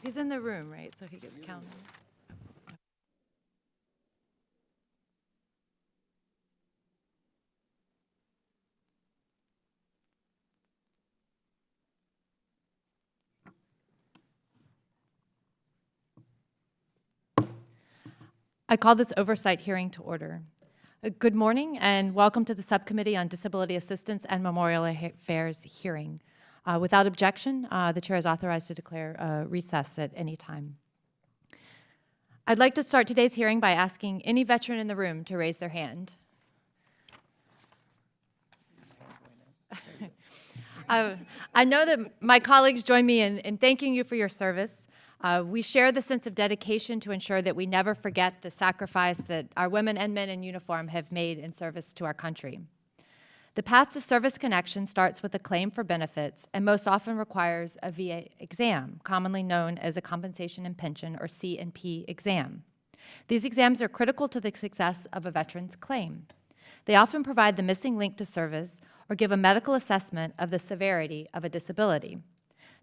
He's in the room, right? So he gets counted. I call this oversight hearing to order. Good morning and welcome to the Subcommittee on Disability Assistance and Memorial Affairs hearing. Without objection, the chair is authorized to declare a recess at any time. I'd like to start today's hearing by asking any veteran in the room to raise their hand. I know that my colleagues join me in thanking you for your service. We share the sense of dedication to ensure that we never forget the sacrifice that our women and men in uniform have made in service to our country. The path to service connection starts with a claim for benefits and most often requires a VA exam, commonly known as a compensation and pension or C&P exam. These exams are critical to the success of a veteran's claim. They often provide the missing link to service or give a medical assessment of the severity of a disability.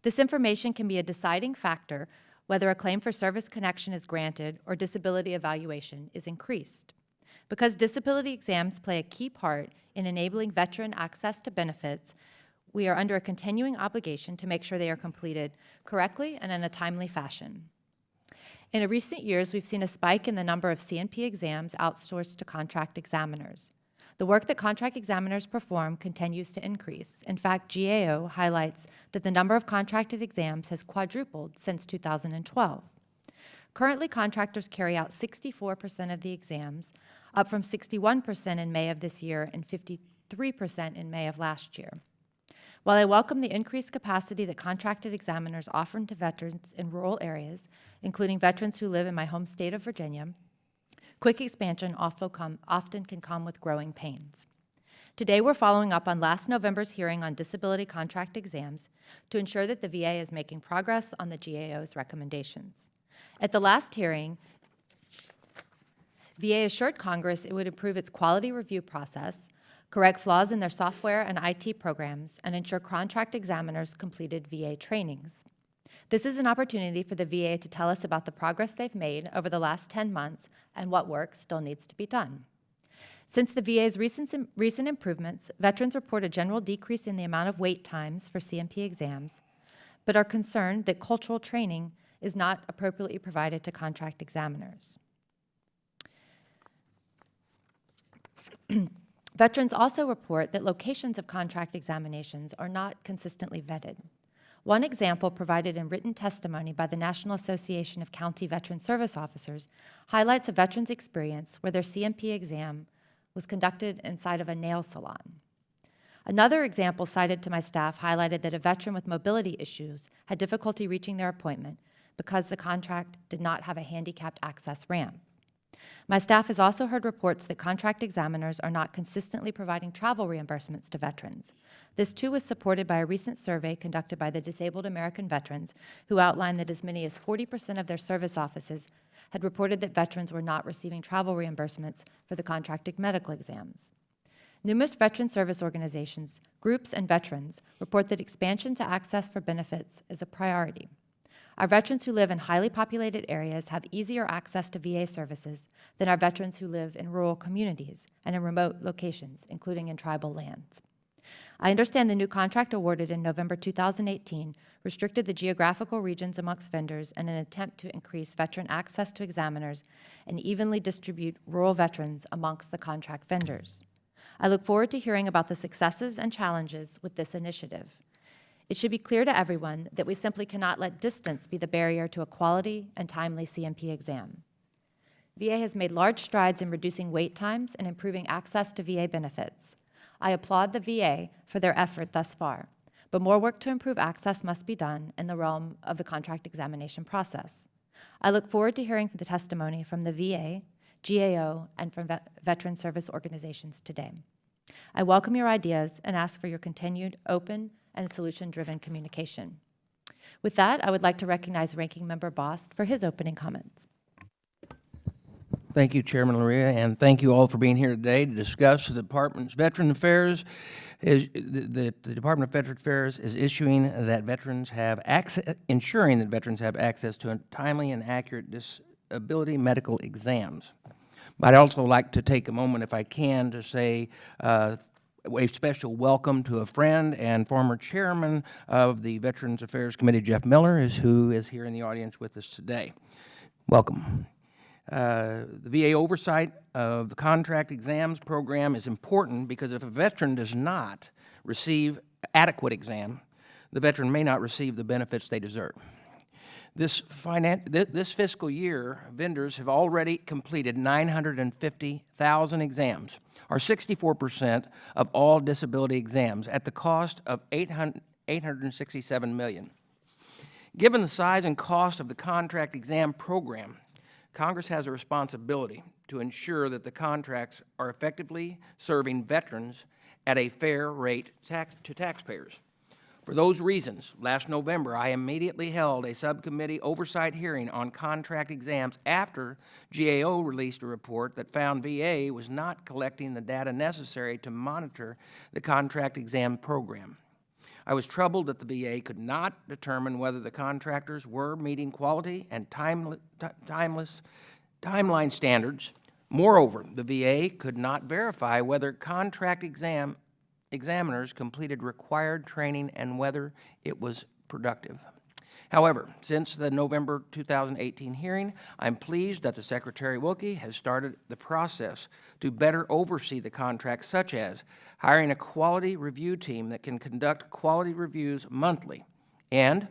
This information can be a deciding factor whether a claim for service connection is granted or disability evaluation is increased. Because disability exams play a key part in enabling veteran access to benefits, we are under a continuing obligation to make sure they are completed correctly and in a timely fashion. In recent years, we've seen a spike in the number of C&P exams outsourced to contract examiners. The work that contract examiners perform continues to increase. In fact, GAO highlights that the number of contracted exams has quadrupled since 2012. Currently, contractors carry out 64% of the exams, up from 61% in May of this year and 53% in May of last year. While I welcome the increased capacity that contracted examiners offer to veterans in rural areas, including veterans who live in my home state of Virginia, quick expansion often can come with growing pains. Today, we're following up on last November's hearing on disability contract exams to ensure that the VA is making progress on the GAO's recommendations. At the last hearing, VA assured Congress it would improve its quality review process, correct flaws in their software and IT programs, and ensure contract examiners completed VA trainings. This is an opportunity for the VA to tell us about the progress they've made over the last 10 months and what work still needs to be done. Since the VA's recent improvements, veterans report a general decrease in the amount of wait times for C&P exams, but are concerned that cultural training is not appropriately provided to contract examiners. Veterans also report that locations of contract examinations are not consistently vetted. One example provided in written testimony by the National Association of County Veteran Service Officers highlights a veteran's experience where their C&P exam was conducted inside of a nail salon. Another example cited to my staff highlighted that a veteran with mobility issues had difficulty reaching their appointment because the contract did not have a handicapped access ramp. My staff has also heard reports that contract examiners are not consistently providing travel reimbursements to veterans. This too was supported by a recent survey conducted by the Disabled American Veterans, who outlined that as many as 40% of their service offices had reported that veterans were not receiving travel reimbursements for the contracted medical exams. Numerous veteran service organizations, groups, and veterans report that expansion to access for benefits is a priority. Our veterans who live in highly populated areas have easier access to VA services than our veterans who live in rural communities and in remote locations, including in tribal lands. I understand the new contract awarded in November 2018 restricted the geographical regions amongst vendors in an attempt to increase veteran access to examiners and evenly distribute rural veterans amongst the contract vendors. I look forward to hearing about the successes and challenges with this initiative. It should be clear to everyone that we simply cannot let distance be the barrier to a quality and timely C&P exam. VA has made large strides in reducing wait times and improving access to VA benefits. I applaud the VA for their effort thus far, but more work to improve access must be done in the realm of the contract examination process. I look forward to hearing the testimony from the VA, GAO, and from veteran service organizations today. I welcome your ideas and ask for your continued open and solution-driven communication. With that, I would like to recognize Ranking Member Bost for his opening comments. Thank you, Chairman Luria, and thank you all for being here today to discuss the Department's Veteran Affairs. The Department of Veteran Affairs is issuing that veterans have access, ensuring that veterans have access to timely and accurate disability medical exams. But I'd also like to take a moment, if I can, to say a special welcome to a friend and former chairman of the Veterans Affairs Committee, Jeff Miller, who is here in the audience with us today. Welcome. The VA oversight of the contract exams program is important because if a veteran does not receive adequate exam, the veteran may not receive the benefits they deserve. This fiscal year, vendors have already completed 950,000 exams, or 64% of all disability exams, at the cost of $867 million. Given the size and cost of the contract exam program, Congress has a responsibility to ensure that the contracts are effectively serving veterans at a fair rate to taxpayers. For those reasons, last November, I immediately held a subcommittee oversight hearing on contract exams after GAO released a report that found VA was not collecting the data necessary to monitor the contract exam program. I was troubled that the VA could not determine whether the contractors were meeting quality and timeline standards. Moreover, the VA could not verify whether contract examiners completed required training and whether it was productive. However, since the November 2018 hearing, I'm pleased that the Secretary Wilkie has started the process to better oversee the contracts, such as hiring a quality review team that can conduct quality reviews monthly and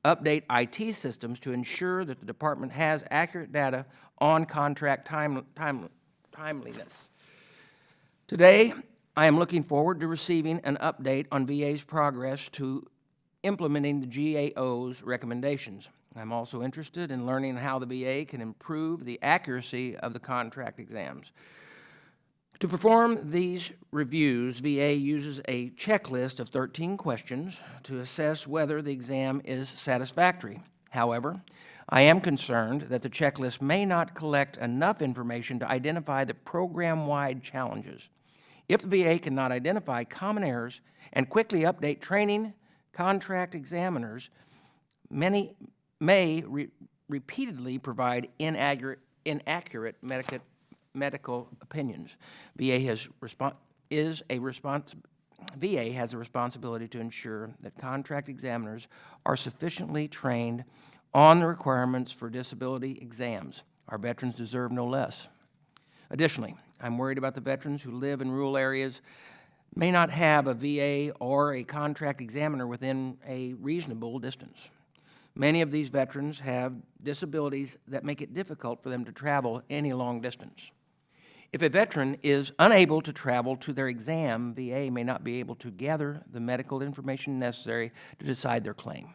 update IT systems to ensure that the department has accurate data on contract timeliness. Today, I am looking forward to receiving an update on VA's progress to implementing the GAO's recommendations. I'm also interested in learning how the VA can improve the accuracy of the contract exams. To perform these reviews, VA uses a checklist of 13 questions to assess whether the exam is satisfactory. However, I am concerned that the checklist may not collect enough information to identify the program-wide challenges. If the VA cannot identify common errors and quickly update training, contract examiners may repeatedly provide inaccurate medical opinions. VA has a responsibility to ensure that contract examiners are sufficiently trained on the requirements for disability exams. Our veterans deserve no less. Additionally, I'm worried about the veterans who live in rural areas may not have a VA or a contract examiner within a reasonable distance. Many of these veterans have disabilities that make it difficult for them to travel any long distance. If a veteran is unable to travel to their exam, VA may not be able to gather the medical information necessary to decide their claim.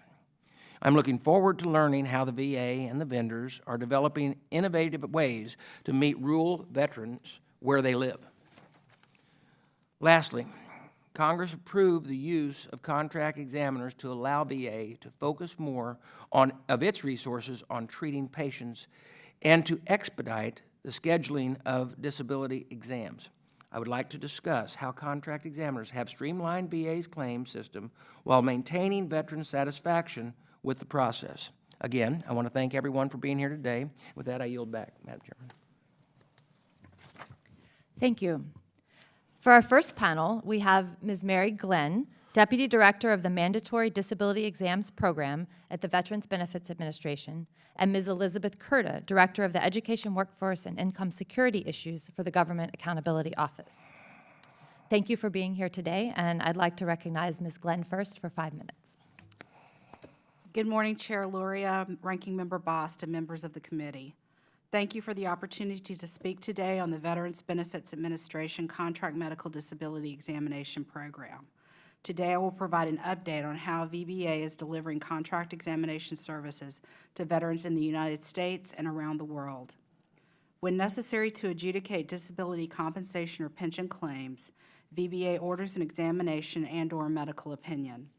I'm looking forward to learning how the VA and the vendors are developing innovative ways to meet rural veterans where they live. Lastly, Congress approved the use of contract examiners to allow VA to focus more of its resources on treating patients and to expedite the scheduling of disability exams. I would like to discuss how contract examiners have streamlined VA's claim system while maintaining veteran satisfaction with the process. Again, I want to thank everyone for being here today. With that, I yield back, Madam Chairman. Thank you. For our first panel, we have Ms. Mary Glen, Deputy Director of the Mandatory Disability Exams Program at the Veterans Benefits Administration, and Ms. Elizabeth Kurta, Director of the Education, Workforce, and Income Security Issues for the Government Accountability Office. Thank you for being here today, and I'd like to recognize Ms. Glen first for 5 minutes. Good morning, Chair Luria, Ranking Member Bost, and members of the committee. Thank you for the opportunity to speak today on the Veterans Benefits Administration Contract Medical Disability Examination Program. Today, I will provide an update on how VBA is delivering contract examination services to veterans in the United States and around the world. When necessary to adjudicate disability compensation or pension claims, VBA orders an examination and/or medical opinion.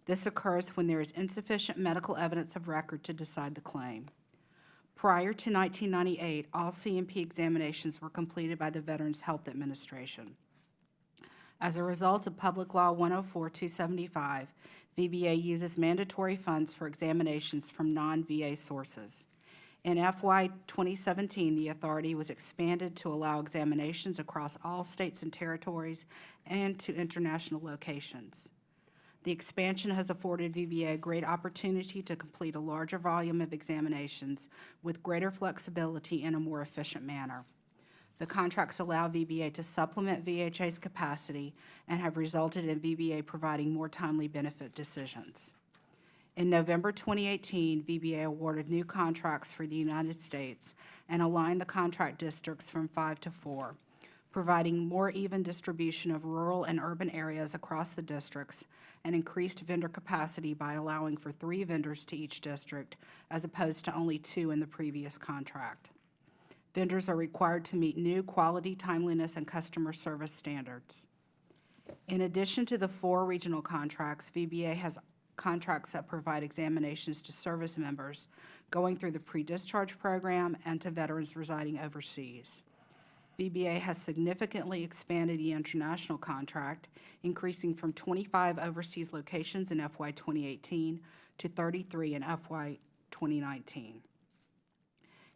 This occurs when there is insufficient medical evidence of record to decide the claim. Prior to 1998, all C&P examinations were completed by the Veterans Health Administration. As a result of Public Law 104-275, VBA uses mandatory funds for examinations from non-VA sources. In FY 2017, the authority was expanded to allow examinations across all states and territories and to international locations. The expansion has afforded VBA a great opportunity to complete a larger volume of examinations with greater flexibility in a more efficient manner. The contracts allow VBA to supplement VHA's capacity and have resulted in VBA providing more timely benefit decisions. In November 2018, VBA awarded new contracts for the United States and aligned the contract districts from 5 to 4, providing more even distribution of rural and urban areas across the districts and increased vendor capacity by allowing for 3 vendors to each district as opposed to only 2 in the previous contract. Vendors are required to meet new quality, timeliness, and customer service standards. In addition to the 4 regional contracts, VBA has contracts that provide examinations to service members going through the pre-discharge program and to veterans residing overseas. VBA has significantly expanded the international contract, increasing from 25 overseas locations in FY 2018 to 33 in FY 2019.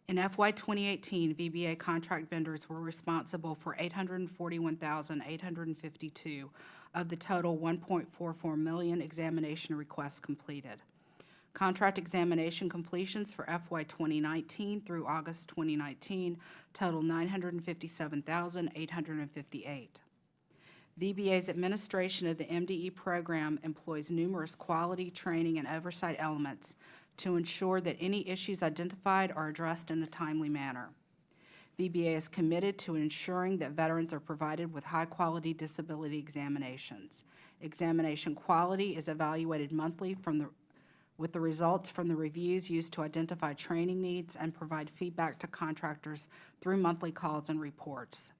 In FY 2018, VBA contract vendors were responsible for 841,852 of the total 1.44 million examination requests completed. Contract examination completions for FY 2019 through August 2019 total 957,858. VBA's administration of the MDE program employs numerous quality, training, and oversight elements to ensure that any issues identified are addressed in a timely manner. VBA is committed to ensuring that veterans are provided with high-quality disability examinations. Examination quality is evaluated monthly with the results from the reviews used to identify training needs and provide feedback to contractors through monthly calls and reports.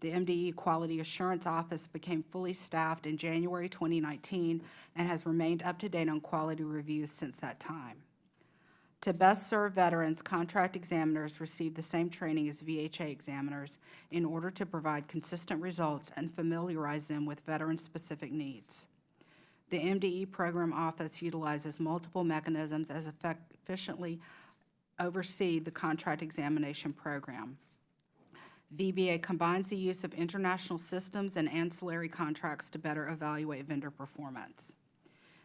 The Mde Quality Assurance Office became fully staffed in January 2019 and has remained up to date on quality reviews since that time. To best serve veterans, contract examiners receive the same training as VHA examiners in order to provide consistent results and familiarize them with veteran-specific needs. The MDE program office utilizes multiple mechanisms as efficiently oversee the contract examination program. VBA combines the use of international systems and ancillary contracts to better evaluate vendor performance.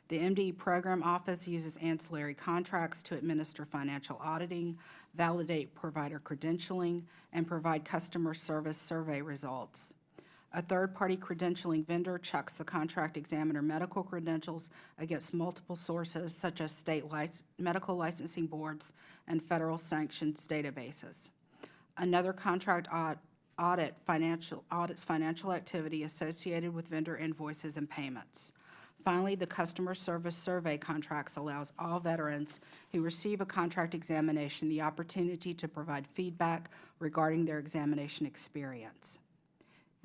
The MDE program office uses ancillary contracts to administer financial auditing, validate provider credentialing, and provide customer service survey results. A third-party credentialing vendor checks the contract examiner medical credentials against multiple sources such as state medical licensing boards and federal sanctions databases. Another contract audits financial activity associated with vendor invoices and payments. Finally, the customer service survey contracts allows all veterans who receive a contract examination the opportunity to provide feedback regarding their examination experience.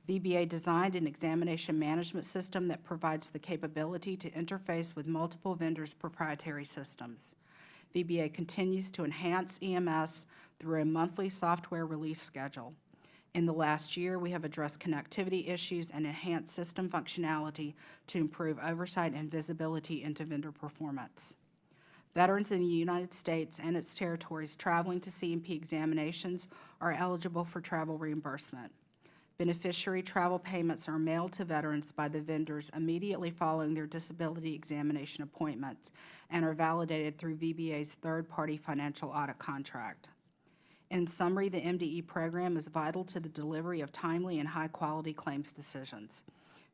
VBA designed an examination management system that provides the capability to interface with multiple vendors' proprietary systems. VBA continues to enhance EMS through a monthly software release schedule. In the last year, we have addressed connectivity issues and enhanced system functionality to improve oversight and visibility into vendor performance. Veterans in the United States and its territories traveling to C&P examinations are eligible for travel reimbursement. Beneficiary travel payments are mailed to veterans by the vendors immediately following their disability examination appointments and are validated through VBA's third-party financial audit contract. In summary, the MDE program is vital to the delivery of timely and high-quality claims decisions.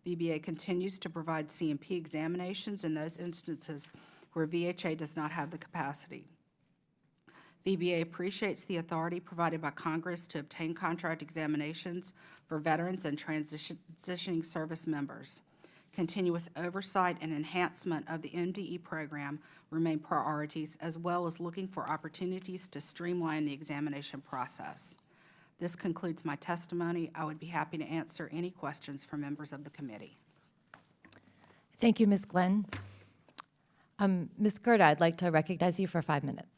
VBA continues to provide C&P examinations in those instances where VHA does not have the capacity. VBA appreciates the authority provided by Congress to obtain contract examinations for veterans and transitioning service members. Continuous oversight and enhancement of the MDE program remain priorities, as well as looking for opportunities to streamline the examination process. This concludes my testimony. I would be happy to answer any questions from members of the committee. Thank you, Ms. Glen. Ms. Kurta, I'd like to recognize you for 5 minutes.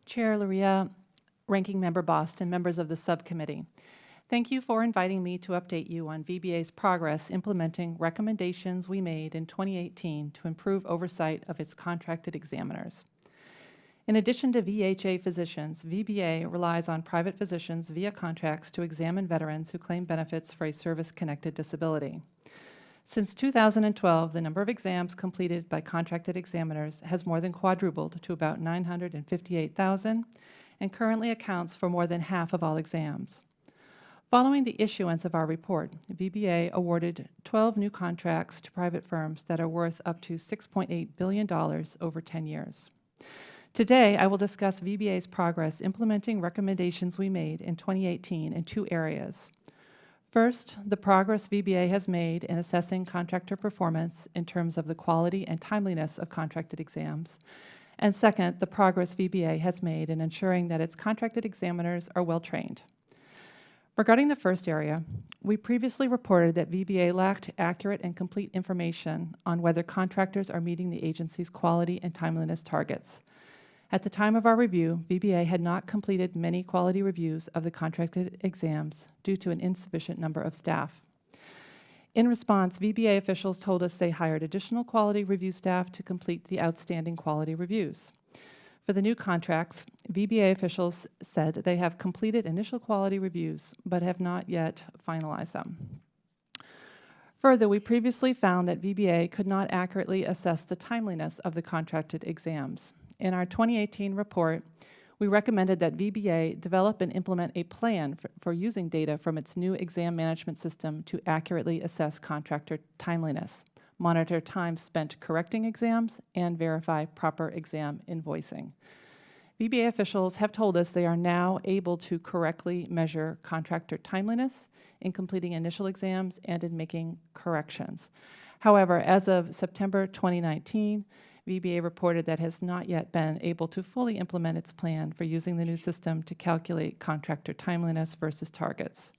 Chair Luria, Ranking Member Boston, members of the subcommittee. Thank you for inviting me to update you on VBA's progress implementing recommendations we made in 2018 to improve oversight of its contracted examiners. In addition to VHA physicians, VBA relies on private physicians via contracts to examine veterans who claim benefits for a service-connected disability. Since 2012, the number of exams completed by contracted examiners has more than quadrupled to about 958,000 and currently accounts for more than half of all exams. Following the issuance of our report, VBA awarded 12 new contracts to private firms that are worth up to $6.8 billion over 10 years. Today, I will discuss VBA's progress implementing recommendations we made in 2018 in two areas. First, the progress VBA has made in assessing contractor performance in terms of the quality and timeliness of contracted exams. And second, the progress VBA has made in ensuring that its contracted examiners are well trained. Regarding the first area, we previously reported that VBA lacked accurate and complete information on whether contractors are meeting the agency's quality and timeliness targets. At the time of our review, VBA had not completed many quality reviews of the contracted exams due to an insufficient number of staff. In response, VBA officials told us they hired additional quality review staff to complete the outstanding quality reviews. For the new contracts, VBA officials said they have completed initial quality reviews but have not yet finalized them. Further, we previously found that VBA could not accurately assess the timeliness of the contracted exams. In our 2018 report, we recommended that VBA develop and implement a plan for using data from its new exam management system to accurately assess contractor timeliness, monitor time spent correcting exams, and verify proper exam invoicing. VBA officials have told us they are now able to correctly measure contractor timeliness in completing initial exams and in making corrections. However, as of September 2019, VBA reported that has not yet been able to fully implement its plan for using the new system to calculate contractor timeliness versus targets.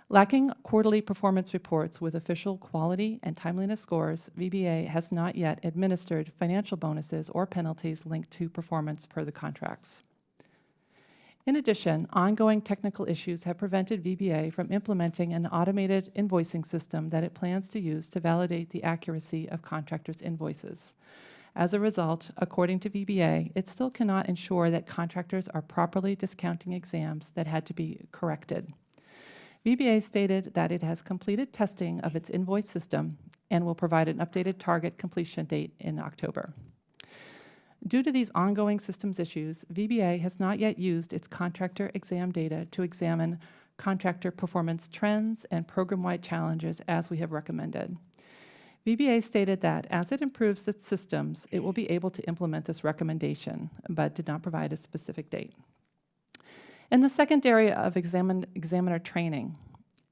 Lacking quarterly performance reports with official quality and timeliness scores, VBA has not yet administered financial bonuses or penalties linked to performance per the contracts. In addition, ongoing technical issues have prevented VBA from implementing an automated invoicing system that it plans to use to validate the accuracy of contractors' invoices. As a result, according to VBA, it still cannot ensure that contractors are properly discounting exams that had to be corrected. VBA stated that it has completed testing of its invoice system and will provide an updated target completion date in October. Due to these ongoing systems issues, VBA has not yet used its contractor exam data to examine contractor performance trends and program-wide challenges as we have recommended. VBA stated that as it improves its systems, it will be able to implement this recommendation, but did not provide a specific date. In the second area of examiner training,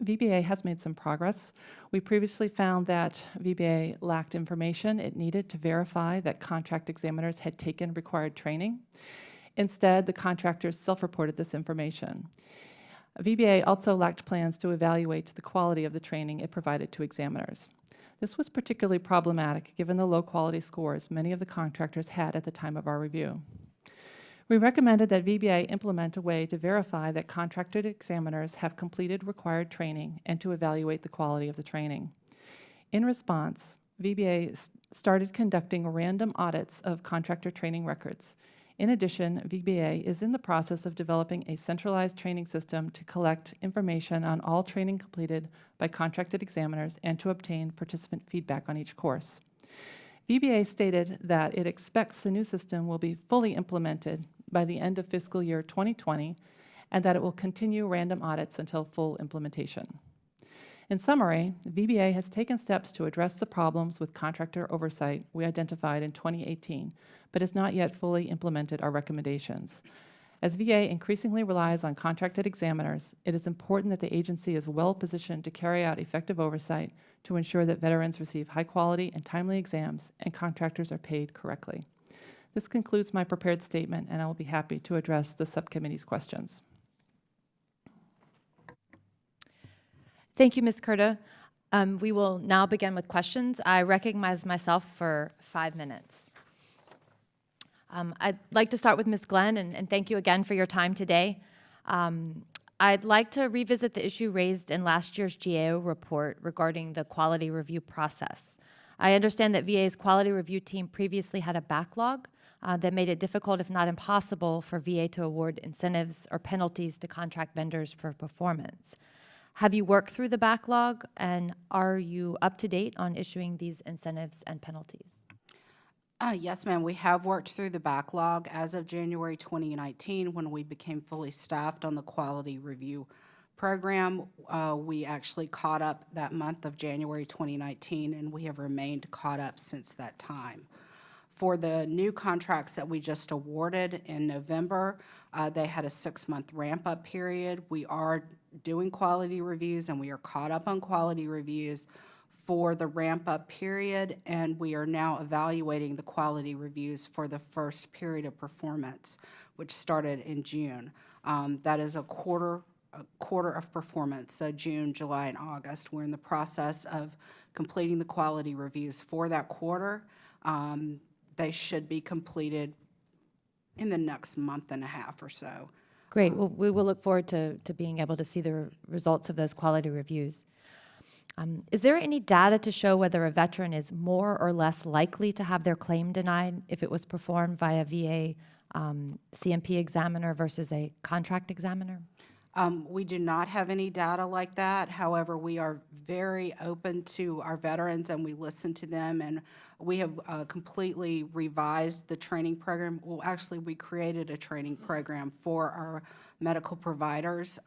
VBA has made some progress. We previously found that VBA lacked information it needed to verify that contract examiners had taken required training. Instead, the contractors self-reported this information. VBA also lacked plans to evaluate the quality of the training it provided to examiners. This was particularly problematic given the low quality scores many of the contractors had at the time of our review. We recommended that VBA implement a way to verify that contracted examiners have completed required training and to evaluate the quality of the training. In response, VBA started conducting random audits of contractor training records. In addition, VBA is in the process of developing a centralized training system to collect information on all training completed by contracted examiners and to obtain participant feedback on each course. VBA stated that it expects the new system will be fully implemented by the end of fiscal year 2020 and that it will continue random audits until full implementation. In summary, VBA has taken steps to address the problems with contractor oversight we identified in 2018, but has not yet fully implemented our recommendations. As VA increasingly relies on contracted examiners, it is important that the agency is well positioned to carry out effective oversight to ensure that veterans receive high quality and timely exams and contractors are paid correctly. This concludes my prepared statement, and I will be happy to address the subcommittee's questions. Thank you, Ms. Kurta. We will now begin with questions. I recognize myself for 5 minutes. I'd like to start with Ms. Glen, and thank you again for your time today. I'd like to revisit the issue raised in last year's GAO report regarding the quality review process. I understand that VA's quality review team previously had a backlog that made it difficult, if not impossible, for VA to award incentives or penalties to contract vendors for performance. Have you worked through the backlog, and are you up to date on issuing these incentives and penalties? Yes, ma'am. We have worked through the backlog as of January 2019, when we became fully staffed on the quality review program. We actually caught up that month of January 2019, and we have remained caught up since that time. For the new contracts that we just awarded in November, they had a 6-month ramp-up period. We are doing quality reviews, and we are caught up on quality reviews for the ramp-up period, and we are now evaluating the quality reviews for the first period of performance, which started in June. That is a quarter of performance, so June, July, and August. We're in the process of completing the quality reviews for that quarter. They should be completed in the next month and a half or so. Great. Well, we will look forward to being able to see the results of those quality reviews. Is there any data to show whether a veteran is more or less likely to have their claim denied if it was performed by a VA CMP examiner versus a contract examiner? We do not have any data like that. However, we are very open to our veterans, and we listen to them, and we have completely revised the training program. Well, actually, we created a training program for our medical providers.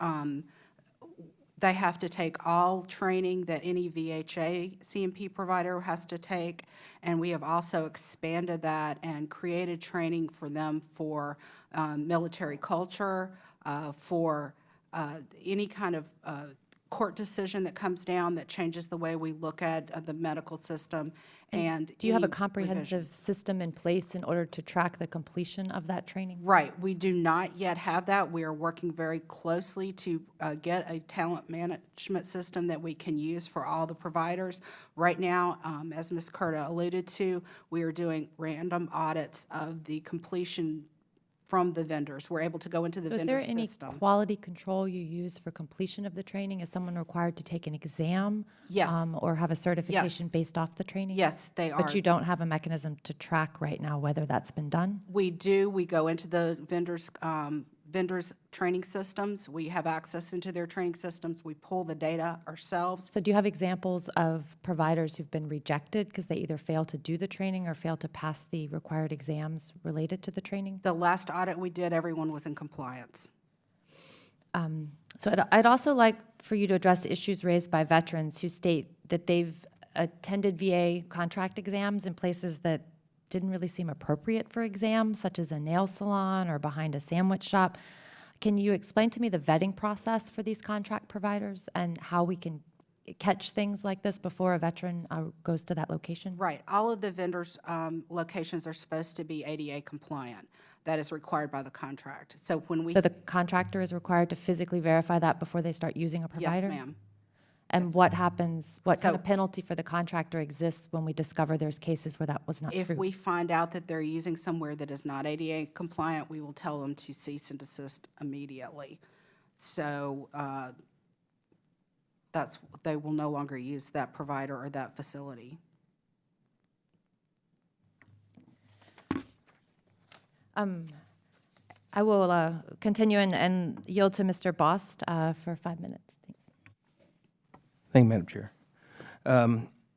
They have to take all training that any VHA CMP provider has to take, and we have also expanded that and created training for them for military culture, for any kind of court decision that comes down that changes the way we look at the medical system. And do you have a any comprehensive system in place in order to track the completion of that training? Right. We do not yet have that. We are working very closely to get a talent management system that we can use for all the providers. Right now, as Ms. Kurta alluded to, we are doing random audits of the completion from the vendors. We're able to go into the So vendor is there any system. quality control you use for completion of the training? Is someone required to take an exam? Yes. Or have a certification Yes. based off the training? Yes, they are. But you don't have a mechanism to track right now whether that's been done? We do. We go into the vendors' training systems. We have access into their training systems. We pull the data ourselves. So do you have examples of providers who've been rejected because they either fail to do the training or fail to pass the required exams related to the training? The last audit we did, everyone was in compliance. So I'd also like for you to address issues raised by veterans who state that they've attended VA contract exams in places that didn't really seem appropriate for exams, such as a nail salon or behind a sandwich shop. Can you explain to me the vetting process for these contract providers and how we can catch things like this before a veteran goes to that location? Right. All of the vendors' locations are supposed to be ADA compliant. That is required by the contract. So when we... So the contractor is required to physically verify that before they start using a provider? Yes, ma'am. And what happens, what kind So- of penalty for the contractor exists when we discover there's cases where that was not If true? we find out that they're using somewhere that is not ADA compliant, we will tell them to cease and desist immediately. So they will no longer use that provider or that facility. I will continue and yield to Mr. Bost for 5 minutes. Thanks. Thank you, Madam Chair.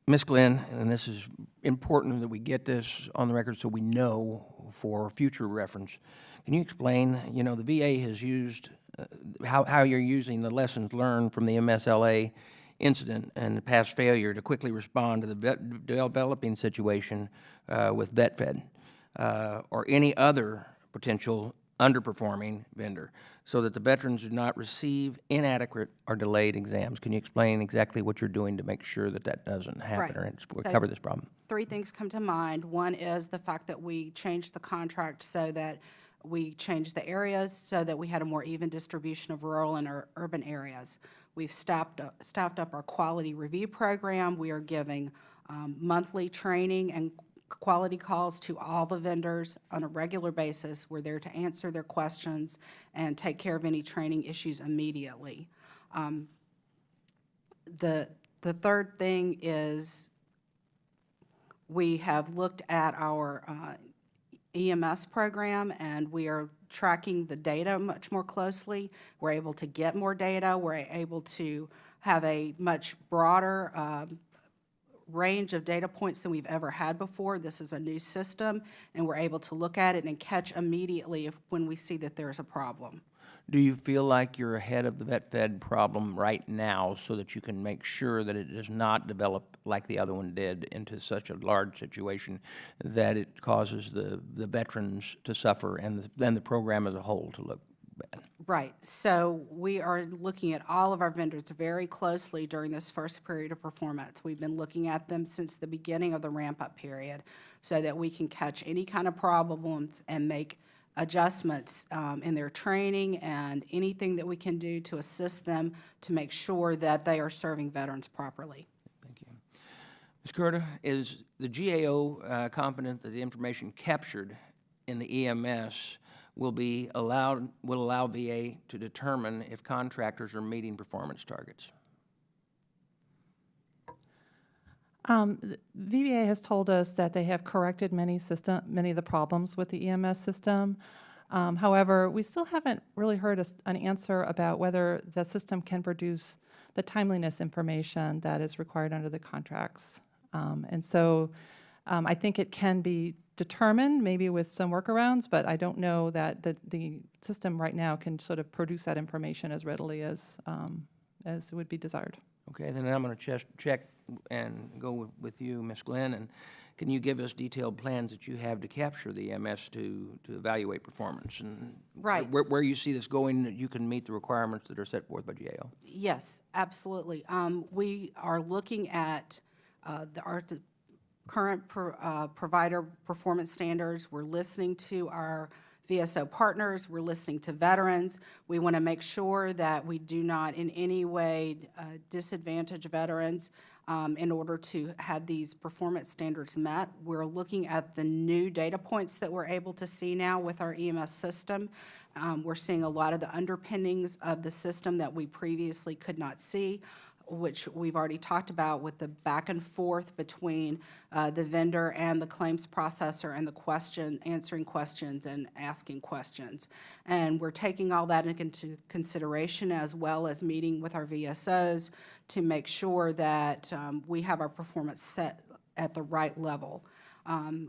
Ms. Glen, and this is important that we get this on the record so we know for future reference. Can you explain, the VA has used, how you're using the lessons learned from the MSLA incident and the past failure to quickly respond to the developing situation with VetFed or any other potential underperforming vendor so that the veterans do not receive inadequate or delayed exams? Can you explain exactly what you're doing to make sure that that doesn't happen Right. or So- cover this problem? Three things come to mind. One is the fact that we changed the contract so that we changed the areas so that we had a more even distribution of rural and urban areas. We've staffed up our quality review program. We are giving monthly training and quality calls to all the vendors on a regular basis. We're there to answer their questions and take care of any training issues immediately. The third thing is we have looked at our EMS program, and we are tracking the data much more closely. We're able to get more data. We're able to have a much broader range of data points than we've ever had before. This is a new system, and we're able to look at it and catch immediately when we see that there's a problem. Do you feel like you're ahead of the vet-fed problem right now so that you can make sure that it does not develop like the other one did into such a large situation that it causes the veterans to suffer and then the program as a whole to look bad? Right. So we are looking at all of our vendors very closely during this first period of performance. We've been looking at them since the beginning of the ramp-up period so that we can catch any kind of problems and make adjustments in their training and anything that we can do to assist them to make sure that they are serving veterans properly. Thank you. Ms. Kurta, is the GAO confident that the information captured in the EMS will allow VA to determine if contractors are meeting performance targets? The VBA has told us that they have corrected many of the problems with the EMS system. However, we still haven't really heard an answer about whether the system can produce the timeliness information that is required under the contracts. And so I think it can be determined, maybe with some workarounds, but I don't know that the system right now can sort of produce that information as readily as would be desired. Okay, then I'm going to check and go with you, Ms. Glen, and can you give us detailed plans that you have to capture the EMS to evaluate performance? And Right. where you see this going, that you can meet the requirements that are set forth by GAO? Yes, absolutely. We are looking at our current provider performance standards. We're listening to our VSO partners. We're listening to veterans. We want to make sure that we do not in any way disadvantage veterans in order to have these performance standards met. We're looking at the new data points that we're able to see now with our EMS system. We're seeing a lot of the underpinnings of the system that we previously could not see, which we've already talked about with the back and forth between the vendor and the claims processor and the answering questions and asking questions. And we're taking all that into consideration as well as meeting with our VSOs to make sure that we have our performance set at the right level.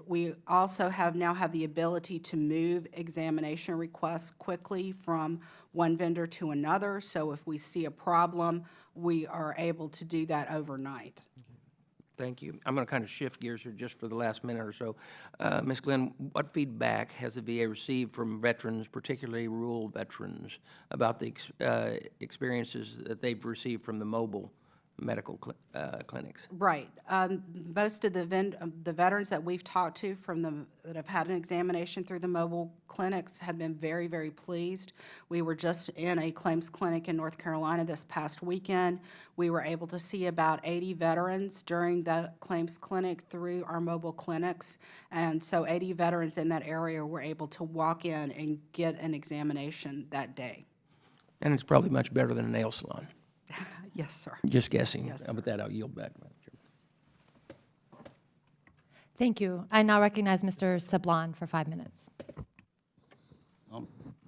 We also now have the ability to move examination requests quickly from one vendor to another. So if we see a problem, we are able to do that overnight. Thank you. I'm going to kind of shift gears here just for the last minute or so. Ms. Glenn, what feedback has the VA received from veterans, particularly rural veterans, about the experiences that they've received from the mobile medical clinics? Right. Most of the veterans that we've talked to that have had an examination through the mobile clinics have been very, very pleased. We were just in a claims clinic in North Carolina this past weekend. We were able to see about 80 veterans during the claims clinic through our mobile clinics. And so 80 veterans in that area were able to walk in and get an examination that day. And it's probably much better than a nail salon. Yes, sir. Just guessing. Yes, With that, I'll yield back. Madam Chair. Thank you. I now recognize Mr. Sablon for 5 minutes.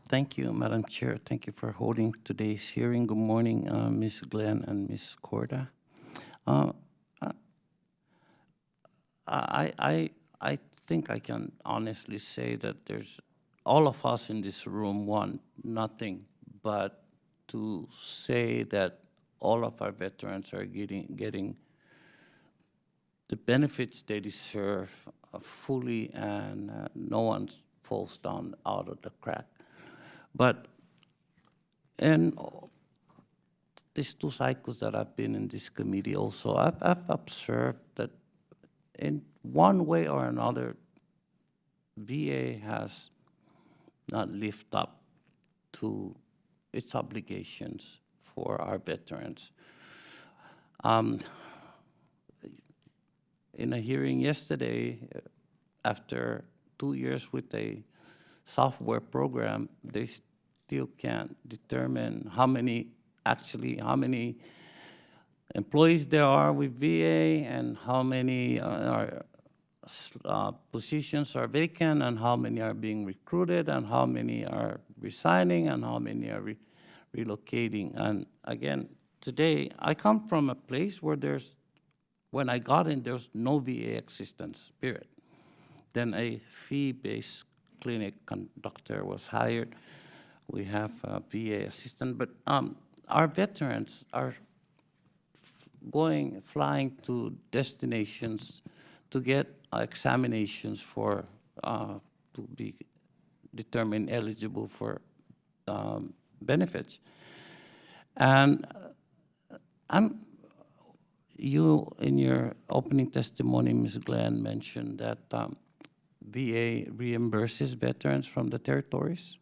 Thank you, Madam Chair. Thank you for holding today's hearing. Good morning, Ms. Glen and Ms. Kurta. I think I can honestly say that there's all of us in this room want nothing but to say that all of our veterans are getting the benefits they deserve fully, and no one falls down out of the crack. But in these 2 cycles that I've been in this committee also, I've observed that in one way or another, VA has not lived up to its obligations for our veterans. In a hearing yesterday, after 2 years with a software program, they still can't determine how many employees there are with VA and how many positions are vacant and how many are being recruited and how many are resigning and how many are relocating. And again, today, I come from a place where when I got in, there's no VA existence, period. Then a fee-based clinic conductor was hired. We have a VA assistant, but our veterans are flying to destinations to get examinations to be determined eligible for benefits. And you, in your opening testimony, Ms. Glen, mentioned that VA reimburses veterans from the territories?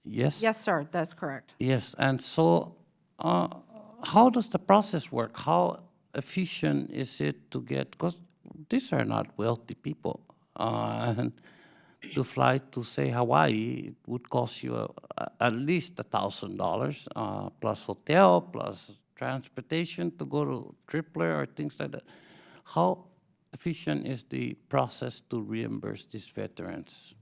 Yes? Yes, sir, that's correct. Yes, and so how does the process work? How efficient is it to get, because these are not wealthy people, and to fly to, say, Hawaii, it would cost you at least $1,000 plus hotel, plus transportation to go to Tripler or things like that. How efficient is the process to reimburse these veterans?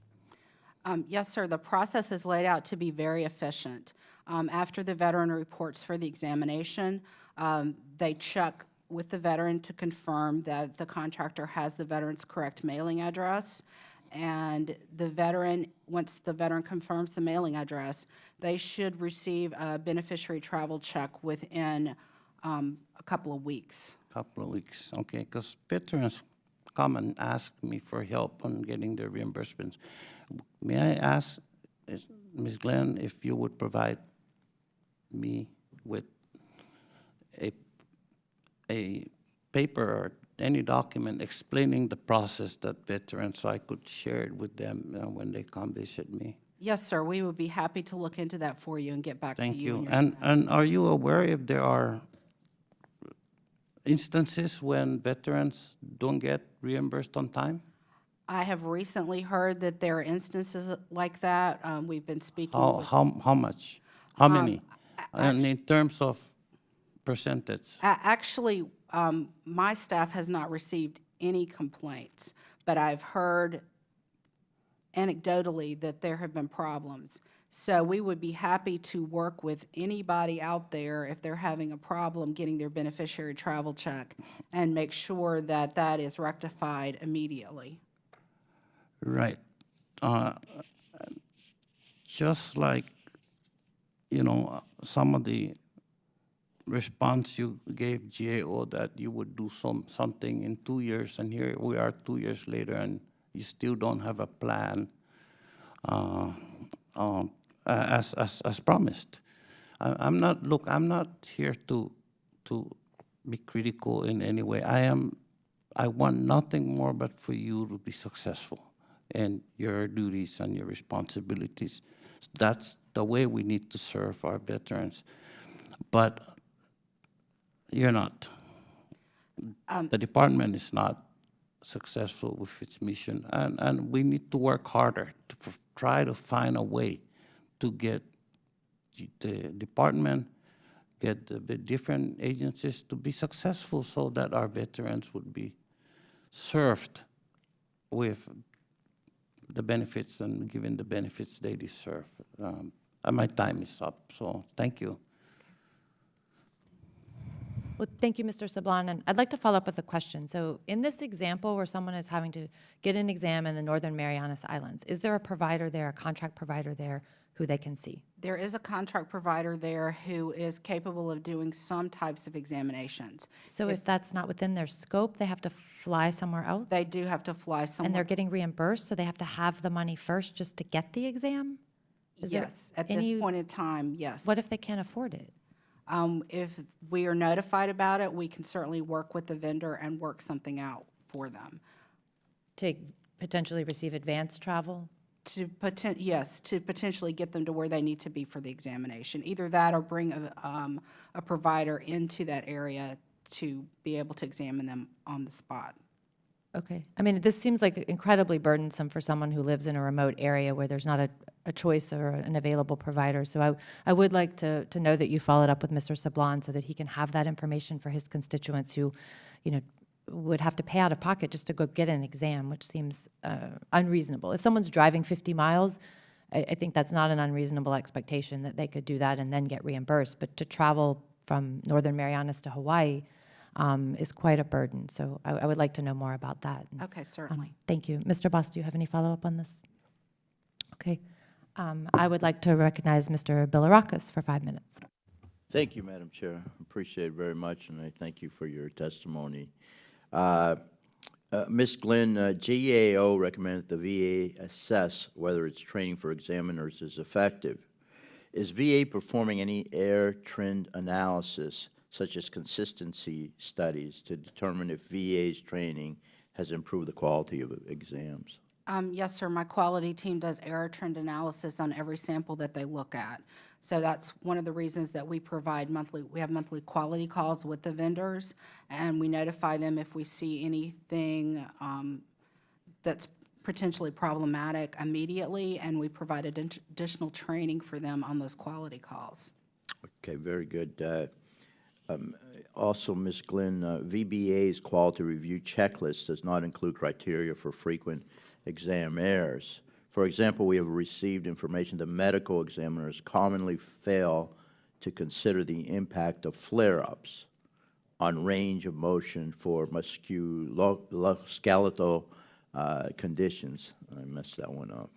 Yes, sir, the process is laid out to be very efficient. After the veteran reports for the examination, they check with the veteran to confirm that the contractor has the veteran's correct mailing address. And the veteran, once the veteran confirms the mailing address, they should receive a beneficiary travel check within a couple of weeks. Couple of weeks, okay, because veterans come and ask me for help on getting their reimbursements. May I ask, Ms. Glen, if you would provide me with a paper or any document explaining the process that veterans, so I could share it with them when they come visit me? Yes, sir, we would be happy to look into that for you and get back to Thank you. you. and your And are you aware if there are instances when veterans don't get reimbursed on time? I have recently heard that there are instances like that. We've been speaking with. How much? How many? And in terms of percentage? Actually, my staff has not received any complaints, but I've heard anecdotally that there have been problems. So we would be happy to work with anybody out there if they're having a problem getting their beneficiary travel check and make sure that that is rectified immediately. Right. Just like, some of the response you gave GAO that you would do something in 2 years, and here we are 2 years later, and you still don't have a plan as promised. I'm not here to be critical in any way. I want nothing more but for you to be successful in your duties and your responsibilities. That's the way we need to serve our veterans. But you're not. The department is not successful with its mission, and we need to work harder to try to find a way to get the department, get the different agencies to be successful so that our veterans would be served with the benefits and given the benefits they deserve. And my time is up, so thank you. Well, thank you, Mr. Sablan, and I'd like to follow up with a question. So in this example where someone is having to get an exam in the Northern Marianas Islands, is there a provider there, a contract provider there who they can see? There is a contract provider there who is capable of doing some types of examinations. So if that's not within their scope, they have to fly somewhere else? They do have to fly somewhere. And they're getting reimbursed, so they have to have the money first just to get the exam? Is there Yes, at any- this point in time, yes. What if they can't afford it? If we are notified about it, we can certainly work with the vendor and work something out for them. To potentially receive advanced travel? To potentially get them to where they need to be for the examination. Either that or bring a provider into that area to be able to examine them on the spot. Okay. I mean, this seems like incredibly burdensome for someone who lives in a remote area where there's not a choice or an available provider. So I would like to know that you followed up with Mr. Sablon so that he can have that information for his constituents who, you know, would have to pay out of pocket just to go get an exam, which seems unreasonable. If someone's driving 50 miles, I think that's not an unreasonable expectation that they could do that and then get reimbursed. But to travel from Northern Marianas to Hawaii is quite a burden. So I would like to know more about that. Okay, certainly. Thank you. Mr. Boss, do you have any follow-up on this? Okay. I would like to recognize Mr. Bilirakis for 5 minutes. Thank you, Madam Chair. Appreciate it very much, and I thank you for your testimony. Ms. Glen, GAO recommended the VA assess whether its training for examiners is effective. Is VA performing any error trend analysis, such as consistency studies, to determine if VA's training has improved the quality of exams? Yes, sir. My quality team does error trend analysis on every sample that they look at. So that's one of the reasons that we provide we have monthly quality calls with the vendors, and we notify them if we see anything that's potentially problematic immediately, and we provide additional training for them on those quality calls. Okay, very good. Also, Ms. Glenn, VBA's quality review checklist does not include criteria for frequent exam errors. For example, we have received information that medical examiners commonly fail to consider the impact of flare-ups on range of motion for musculoskeletal conditions. I messed that one up.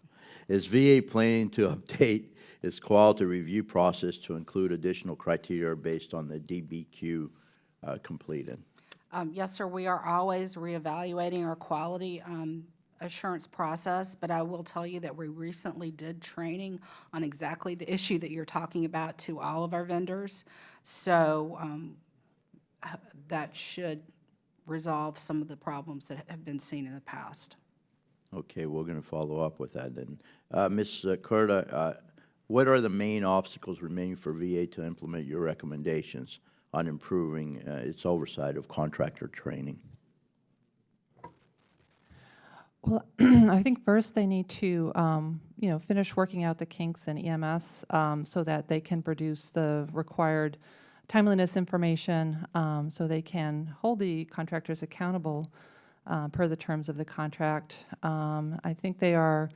Is VA planning to update its quality review process to include additional criteria based on the DBQ completed? Yes, sir. We are always reevaluating our quality assurance process, but I will tell you that we recently did training on exactly the issue that you're talking about to all of our vendors. So that should resolve some of the problems that have been seen in the past. Okay, we're going to follow up with that then. Ms. Kurta, what are the main obstacles remaining for VA to implement your recommendations on improving its oversight of contractor training? Well, I think first they need to, finish working out the kinks in EMS so that they can produce the required timeliness information so they can hold the contractors accountable per the terms of the contract. I think they are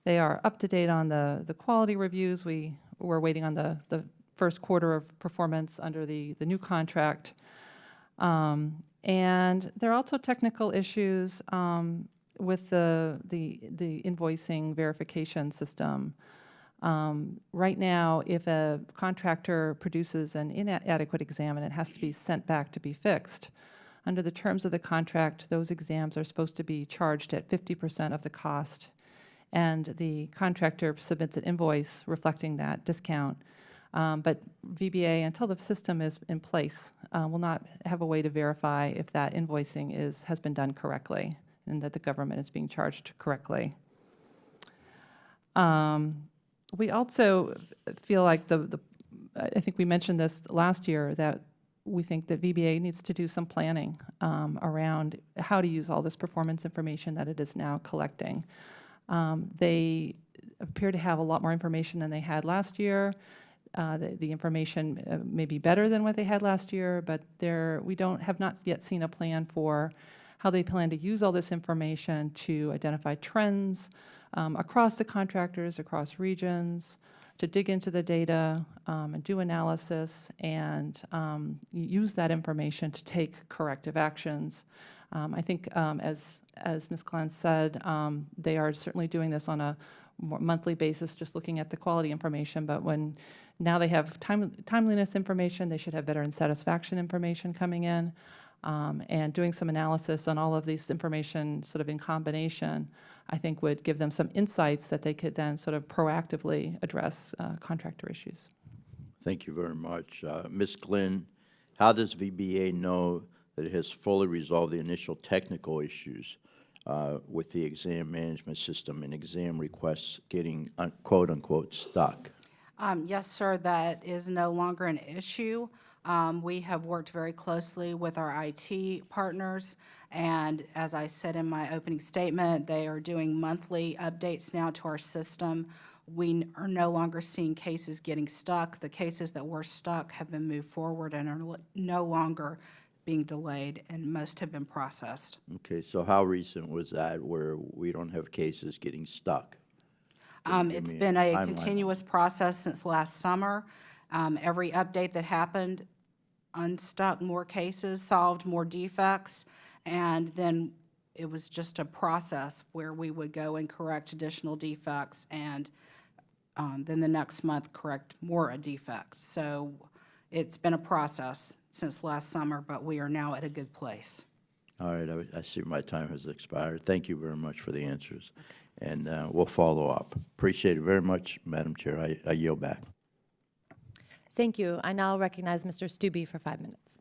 up to date on the quality reviews. We're waiting on the first quarter of performance under the new contract. And there are also technical issues with the invoicing verification system. Right now, if a contractor produces an inadequate exam and it has to be sent back to be fixed, under the terms of the contract, those exams are supposed to be charged at 50% of the cost, and the contractor submits an invoice reflecting that discount. But VBA, until the system is in place, will not have a way to verify if that invoicing has been done correctly and that the government is being charged correctly. We also feel like I think we mentioned this last year, that we think that VBA needs to do some planning around how to use all this performance information that it is now collecting. They appear to have a lot more information than they had last year. The information may be better than what they had last year, but we have not yet seen a plan for how they plan to use all this information to identify trends across the contractors, across regions, to dig into the data and do analysis and use that information to take corrective actions. I think as Ms. Glenn said, they are certainly doing this on a monthly basis, just looking at the quality information, but now they have timeliness information, they should have veteran satisfaction information coming in, and doing some analysis on all of these information sort of in combination, I think would give them some insights that they could then sort of proactively address contractor issues. Thank you very much. Ms. Glenn, how does VBA know that it has fully resolved the initial technical issues with the exam management system and exam requests getting quote-unquote stuck? Yes, sir, that is no longer an issue. We have worked very closely with our IT partners, and as I said in my opening statement, they are doing monthly updates now to our system. We are no longer seeing cases getting stuck. The cases that were stuck have been moved forward and are no longer being delayed, and most have been processed. Okay, so how recent was that where we don't have cases getting stuck? Can you give It's me been a timeline on continuous process since last summer. Every update that happened unstuck more cases, solved more defects, and then it was just a process where we would go and correct additional defects, and then the next month correct more defects. So it's been a process since last summer, but we are now at a good place. All right, I see my time has expired. Thank you very much for the answers, and we'll follow up. Appreciate it very much, Madam Chair. I yield back. Thank you. I now recognize Mr. Stube for 5 minutes.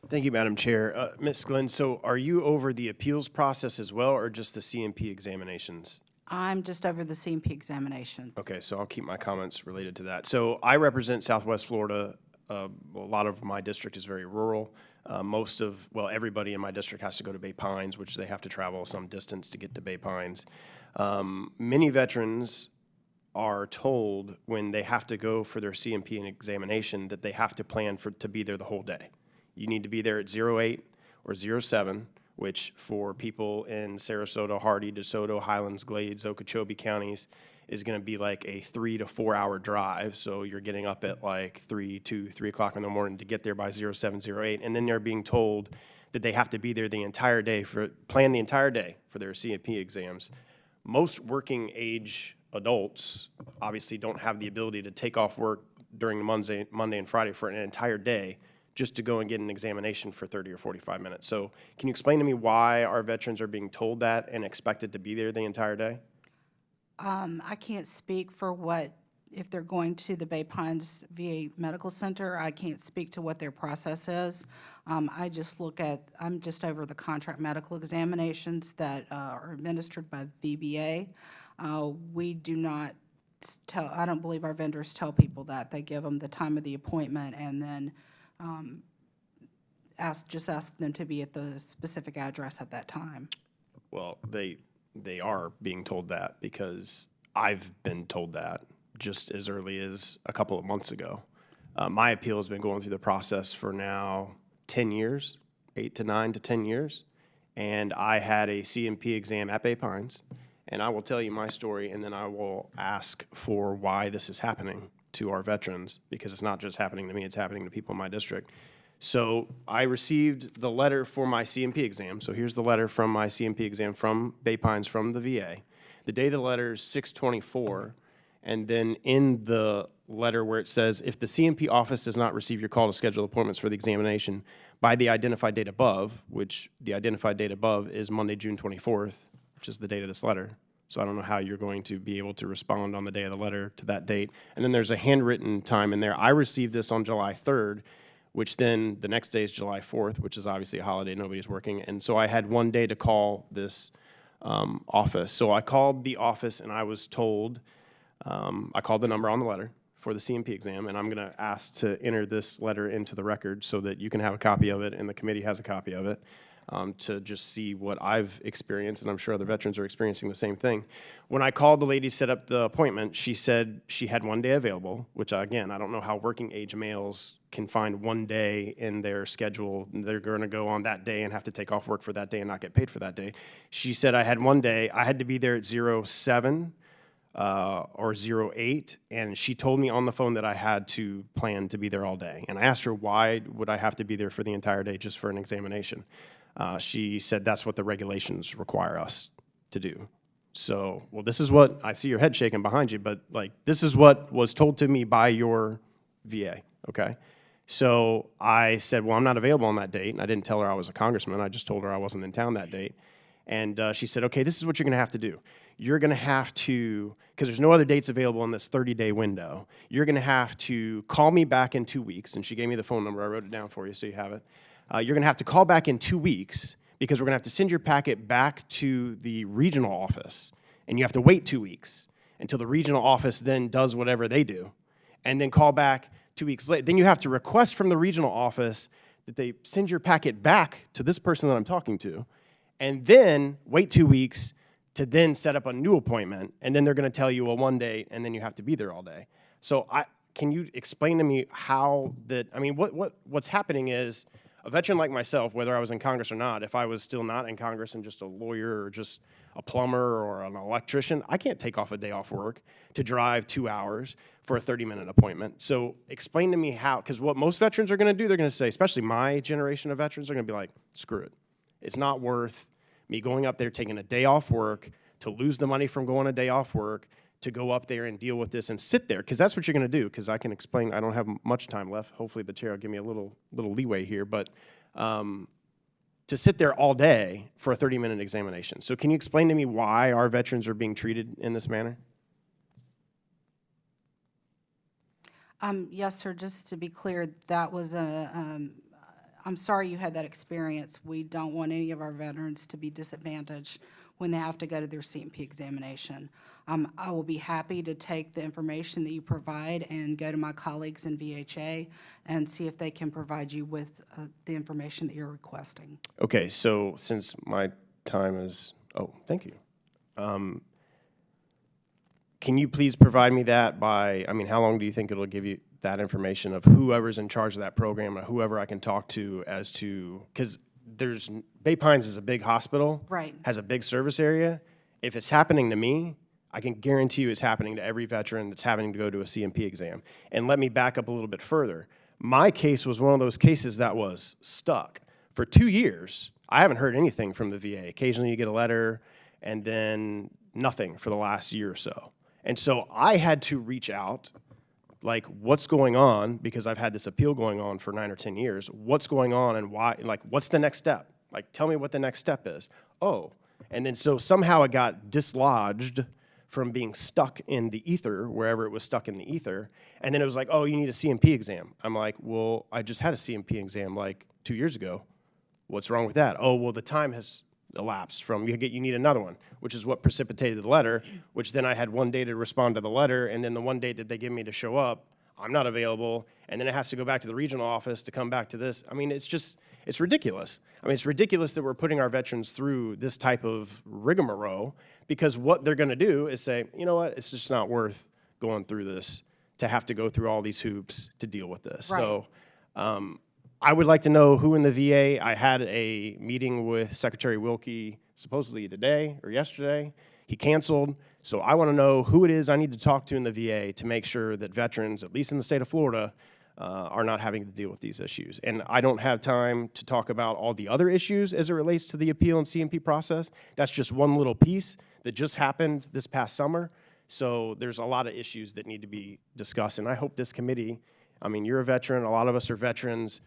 Thank you, Madam Chair. Ms. Glen, so are you over the appeals process as well, or just the CMP examinations? I'm just over the CMP examinations. Okay, so I'll keep my comments related to that. So I represent Southwest Florida. A lot of my district is very rural. Everybody in my district has to go to Bay Pines, which they have to travel some distance to get to Bay Pines. Many veterans are told when they have to go for their CMP and examination that they have to plan to be there the whole day. You need to be there at 08 or 07, which for people in Sarasota, Hardy, DeSoto, Highlands, Glades, Okeechobee counties is going to be like a 3 to 4 hour drive. So you're getting up at like 3 o'clock in the morning to get there by 07, 08. And then they're being told that they have to be there the entire day plan the entire day for their CMP exams. Most working age adults obviously don't have the ability to take off work during Monday and Friday for an entire day just to go and get an examination for 30 or 45 minutes. So can you explain to me why our veterans are being told that and expected to be there the entire day? I can't speak for if they're going to the Bay Pines VA Medical Center. I can't speak to what their process is. I'm just over the contract medical examinations that are administered by VBA. We do not I don't believe our vendors tell people that. They give them the time of the appointment and then ask them to be at the specific address at that time. Well, they are being told that because I've been told that just as early as a couple of months ago. My appeal has been going through the process for now 10 years, 8 to 9 to 10 years, and I had a CMP exam at Bay Pines, and I will tell you my story, and then I will ask for why this is happening to our veterans, because it's not just happening to me, it's happening to people in my district. So I received the letter for my CMP exam. So here's the letter from my CMP exam from Bay Pines from the VA. The date of the letter is 6/24, and then in the letter where it says, if the CMP office does not receive your call to schedule appointments for the examination by the identified date above, which the identified date above is Monday, June 24th, which is the date of this letter. So I don't know how you're going to be able to respond on the day of the letter to that date. And then there's a handwritten time in there. I received this on July 3rd, which then the next day is July 4th, which is obviously a holiday, nobody's working. And so I had one day to call this office. So I called the office and I was told, I called the number on the letter for the CMP exam, and I'm going to ask to enter this letter into the record so that you can have a copy of it and the committee has a copy of it. To just see what I've experienced, and I'm sure other veterans are experiencing the same thing. When I called the lady, set up the appointment, she said she had one day available, which again, I don't know how working age males can find one day in their schedule. They're going to go on that day and have to take off work for that day and not get paid for that day. She said I had one day. I had to be there at 07 or 08, and she told me on the phone that I had to plan to be there all day. And I asked her, why would I have to be there for the entire day just for an examination? She said that's what the regulations require us to do. So, well, this is what, I see your head shaking behind you, but like, this is what was told to me by your VA, okay? So I said, well, I'm not available on that date, and I didn't tell her I was a congressman, I just told her I wasn't in town that date. And she said, okay, this is what you're gonna have to do. You're gonna have to, because there's no other dates available in this 30-day window, you're gonna have to call me back in 2 weeks, and she gave me the phone number, I wrote it down for you so you have it. You're going to have to call back in 2 weeks because we're going to have to send your packet back to the regional office, and you have to wait 2 weeks until the regional office then does whatever they do, and then call back 2 weeks late. Then you have to request from the regional office that they send your packet back to this person that I'm talking to, and then wait 2 weeks to then set up a new appointment, and then they're going to tell you, well, one day, and then you have to be there all day. So can you explain to me how that, I mean, what's happening is a veteran like myself, whether I was in Congress or not, if I was still not in Congress and just a lawyer or just a plumber or an electrician, I can't take off a day off work to drive 2 hours for a 30-minute appointment. So explain to me how, because what most veterans are going to do, they're going to say, especially my generation of veterans, are going to be like, screw it. It's not worth me going up there, taking a day off work, to lose the money from going a day off work, to go up there and deal with this and sit there, because that's what you're going to do, because I can explain, I don't have much time left. Hopefully the chair will give me a little leeway here, but to sit there all day for a 30-minute examination. So can you explain to me why our veterans are being treated in this manner? Yes, sir, just to be clear, that was I'm sorry you had that experience. We don't want any of our veterans to be disadvantaged when they have to go to their CMP examination. I will be happy to take the information that you provide and go to my colleagues in VHA and see if they can provide you with the information that you're requesting. Okay, so since my time is, thank you. Can you please provide me that by, I mean, how long do you think it'll give you that information of whoever's in charge of that program or whoever I can talk to as to, because there's, Bay Pines is a big hospital. Right. Has a big service area. If it's happening to me, I can guarantee you it's happening to every veteran that's having to go to a CMP exam. And let me back up a little bit further. My case was one of those cases that was stuck. For 2 years, I haven't heard anything from the VA. Occasionally you get a letter and then nothing for the last year or so. And so I had to reach out, like, what's going on, because I've had this appeal going on for 9 or 10 years. What's going on and why, like, what's the next step? Like, tell me what the next step is. Oh, and then so somehow it got dislodged from being stuck in the ether, wherever it was stuck in the ether. And then it was like, oh, you need a CMP exam. I'm like, well, I just had a CMP exam like 2 years ago. What's wrong with that? Oh, well, the time has elapsed from, you need another one, which is what precipitated the letter, which then I had 1 day to respond to the letter, and then the 1 day that they give me to show up, I'm not available, and then it has to go back to the regional office to come back to this. I mean, it's just, it's ridiculous. I mean, it's ridiculous that we're putting our veterans through this type of rigmarole, because what they're going to do is say, you know what, it's just not worth going through this, to have to go through all these hoops to deal with this. Right. So I would like to know who in the VA. I had a meeting with Secretary Wilkie supposedly today or yesterday. He canceled. So I want to know who it is I need to talk to in the VA to make sure that veterans, at least in the state of Florida, are not having to deal with these issues. And I don't have time to talk about all the other issues as it relates to the appeal and CMP process. That's just one little piece that just happened this past summer. So there's a lot of issues that need to be discussed. And I hope this committee, I mean, you're a veteran, a lot of us are veterans.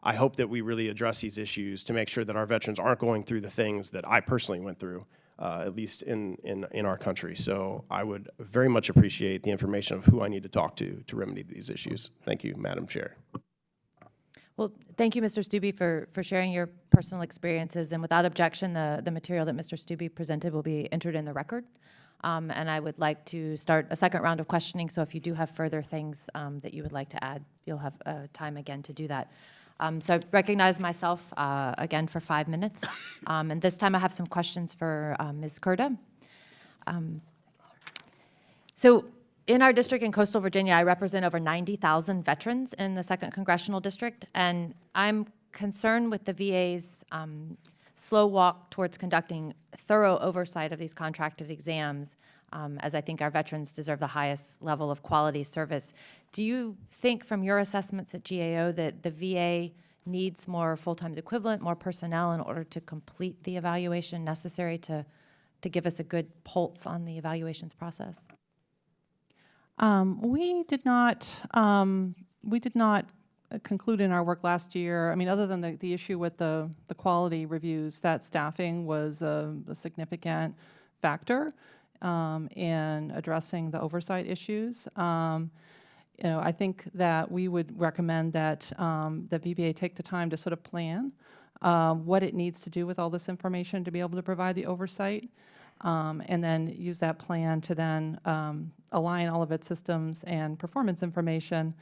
I hope that we really address these issues to make sure that our veterans aren't going through the things that I personally went through, at least in our country. So I would very much appreciate the information of who I need to talk to remedy these issues. Thank you, Madam Chair. Well, thank you, Mr. Stubbe, for sharing your personal experiences. And without objection, the material that Mr. Stubbe presented will be entered in the record. And I would like to start a second round of questioning. So if you do have further things that you would like to add, you'll have time again to do that. So I recognize myself again for 5 minutes. And this time I have some questions for Ms. Kurta. So in our district in coastal Virginia, I represent over 90,000 veterans in the 2nd Congressional District, and I'm concerned with the VA's slow walk towards conducting thorough oversight of these contracted exams, as I think our veterans deserve the highest level of quality service. Do you think from your assessments at GAO that the VA needs more full-time equivalent, more personnel in order to complete the evaluation necessary to give us a good pulse on the evaluations process? We did not conclude in our work last year. I mean, other than the issue with the quality reviews, that staffing was a significant factor in addressing the oversight issues. You know, I think that we would recommend that the VBA take the time to sort of plan what it needs to do with all this information to be able to provide the oversight, and then use that plan to then align all of its systems and performance information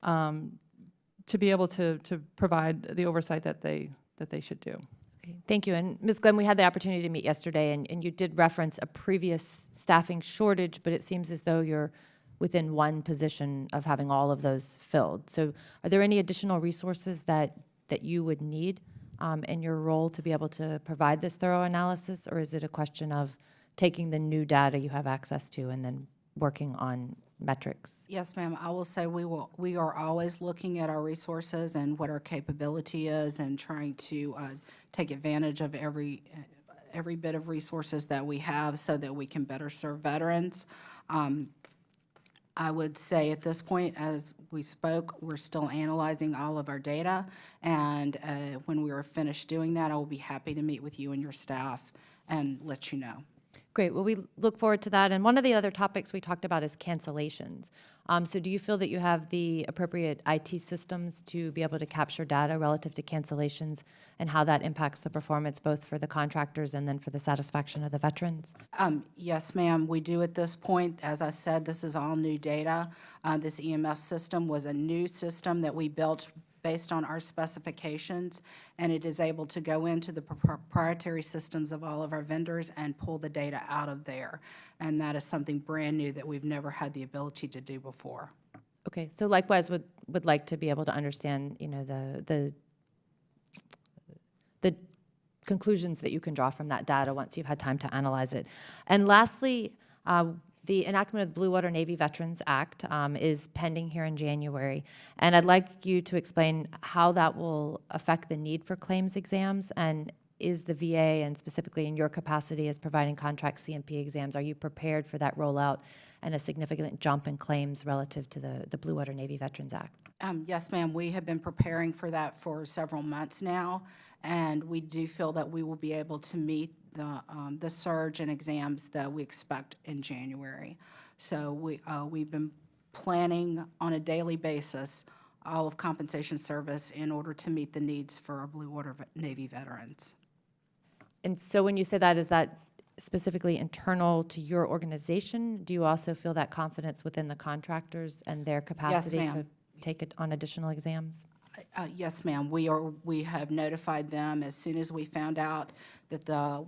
to be able to provide the oversight that they should do. Okay, thank you. And Ms. Glenn, we had the opportunity to meet yesterday, and you did reference a previous staffing shortage, but it seems as though you're within one position of having all of those filled. So are there any additional resources that you would need in your role to be able to provide this thorough analysis, or is it a question of taking the new data you have access to and then working on metrics? Yes, ma'am. I will say we are always looking at our resources and what our capability is and trying to take advantage of every bit of resources that we have so that we can better serve veterans. I would say at this point, as we spoke, we're still analyzing all of our data, and when we are finished doing that, I will be happy to meet with you and your staff and let you know. Great. Well, we look forward to that. And one of the other topics we talked about is cancellations. So do you feel that you have the appropriate IT systems to be able to capture data relative to cancellations and how that impacts the performance both for the contractors and then for the satisfaction of the veterans? Yes, ma'am, we do at this point. As I said, this is all new data. This EMS system was a new system that we built based on our specifications, and it is able to go into the proprietary systems of all of our vendors and pull the data out of there. And that is something brand new that we've never had the ability to do before. Okay, so likewise would like to be able to understand, the conclusions that you can draw from that data once you've had time to analyze it. And lastly, the enactment of the Blue Water Navy Veterans Act is pending here in January, and I'd like you to explain how that will affect the need for claims exams, and is the VA, and specifically in your capacity as providing contract CMP exams, are you prepared for that rollout and a significant jump in claims relative to the Blue Water Navy Veterans Act? Yes, ma'am, we have been preparing for that for several months now, and we do feel that we will be able to meet the surge in exams that we expect in January. So we've been planning on a daily basis all of compensation service in order to meet the needs for our Blue Water Navy veterans. And so when you say that, is that specifically internal to your organization? Do you also feel that confidence within the contractors and their capacity to ma'am. take it on additional exams? Yes, ma'am. We have notified them as soon as we found out that the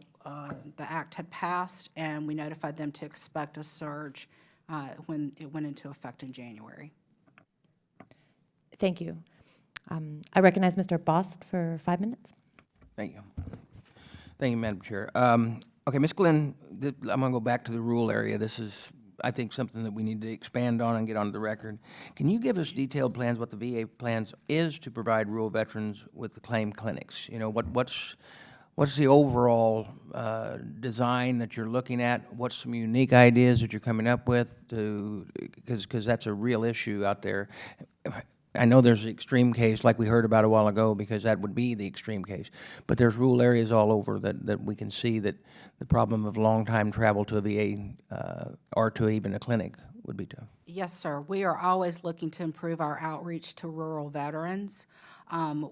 act had passed, and we notified them to expect a surge when it went into effect in January. Thank you. I recognize Mr. Bost for 5 minutes. Thank you. Thank you, Madam Chair. Okay, Ms. Glenn, I'm going to go back to the rural area. This is, I think, something that we need to expand on and get onto the record. Can you give us detailed plans, what the VA plans is to provide rural veterans with the claim clinics? What's the overall design that you're looking at? What's some unique ideas that you're coming up with? Because that's a real issue out there. I know there's an extreme case like we heard about a while ago, because that would be the extreme case. But there's rural areas all over that we can see that the problem of long time travel to a VA or to even a clinic would be tough. Yes, sir. We are always looking to improve our outreach to rural veterans.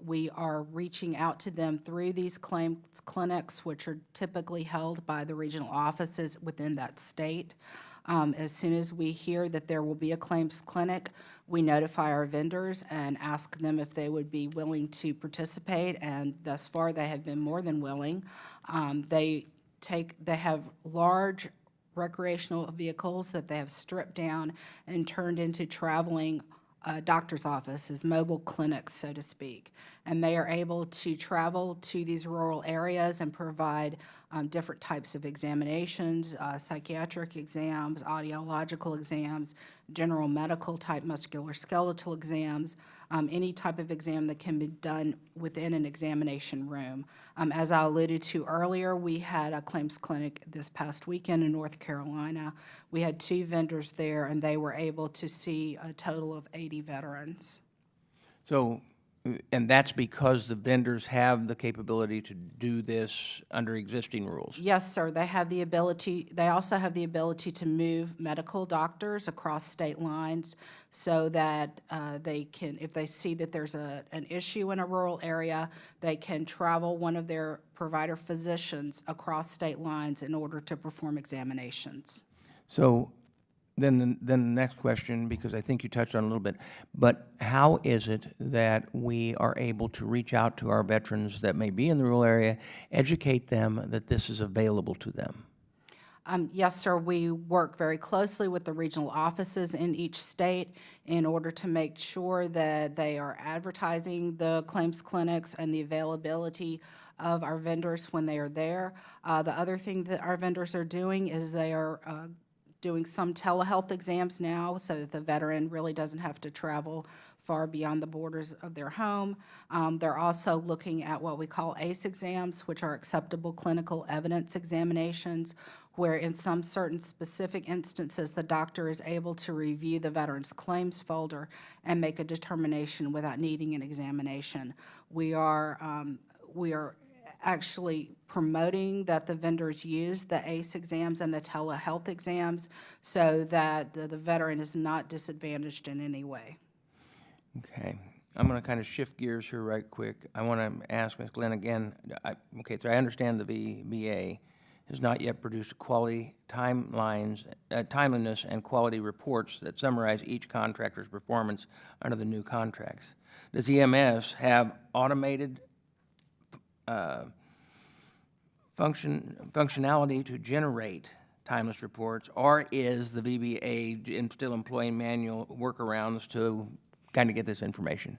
We are reaching out to them through these claims clinics, which are typically held by the regional offices within that state. As soon as we hear that there will be a claims clinic, we notify our vendors and ask them if they would be willing to participate, and thus far they have been more than willing. They have large recreational vehicles that they have stripped down and turned into traveling doctor's offices, mobile clinics, so to speak. And they are able to travel to these rural areas and provide different types of examinations, psychiatric exams, audiological exams, general medical type musculoskeletal exams, any type of exam that can be done within an examination room. As I alluded to earlier, we had a claims clinic this past weekend in North Carolina. We had 2 vendors there, and they were able to see a total of 80 veterans. So, and that's because the vendors have the capability to do this under existing rules? Yes, sir. They have the ability, they also have the ability to move medical doctors across state lines so that they can, if they see that there's an issue in a rural area, they can travel one of their provider physicians across state lines in order to perform examinations. So then the next question, because I think you touched on it a little bit, but how is it that we are able to reach out to our veterans that may be in the rural area, educate them that this is available to them? Yes, sir. We work very closely with the regional offices in each state in order to make sure that they are advertising the claims clinics and the availability of our vendors when they are there. The other thing that our vendors are doing is they are doing some telehealth exams now so that the veteran really doesn't have to travel far beyond the borders of their home. They're also looking at what we call ACE exams, which are acceptable clinical evidence examinations, where in some certain specific instances, the doctor is able to review the veteran's claims folder and make a determination without needing an examination. We are actually promoting that the vendors use the ACE exams and the telehealth exams so that the veteran is not disadvantaged in any way. Okay. I'm going to kind of shift gears here right quick. I want to ask Ms. Glen again. Okay, so I understand the VBA has not yet produced quality timelines, timeliness and quality reports that summarize each contractor's performance under the new contracts. Does EMS have automated functionality to generate timeless reports, or is the VBA still employing manual workarounds to kind of get this information?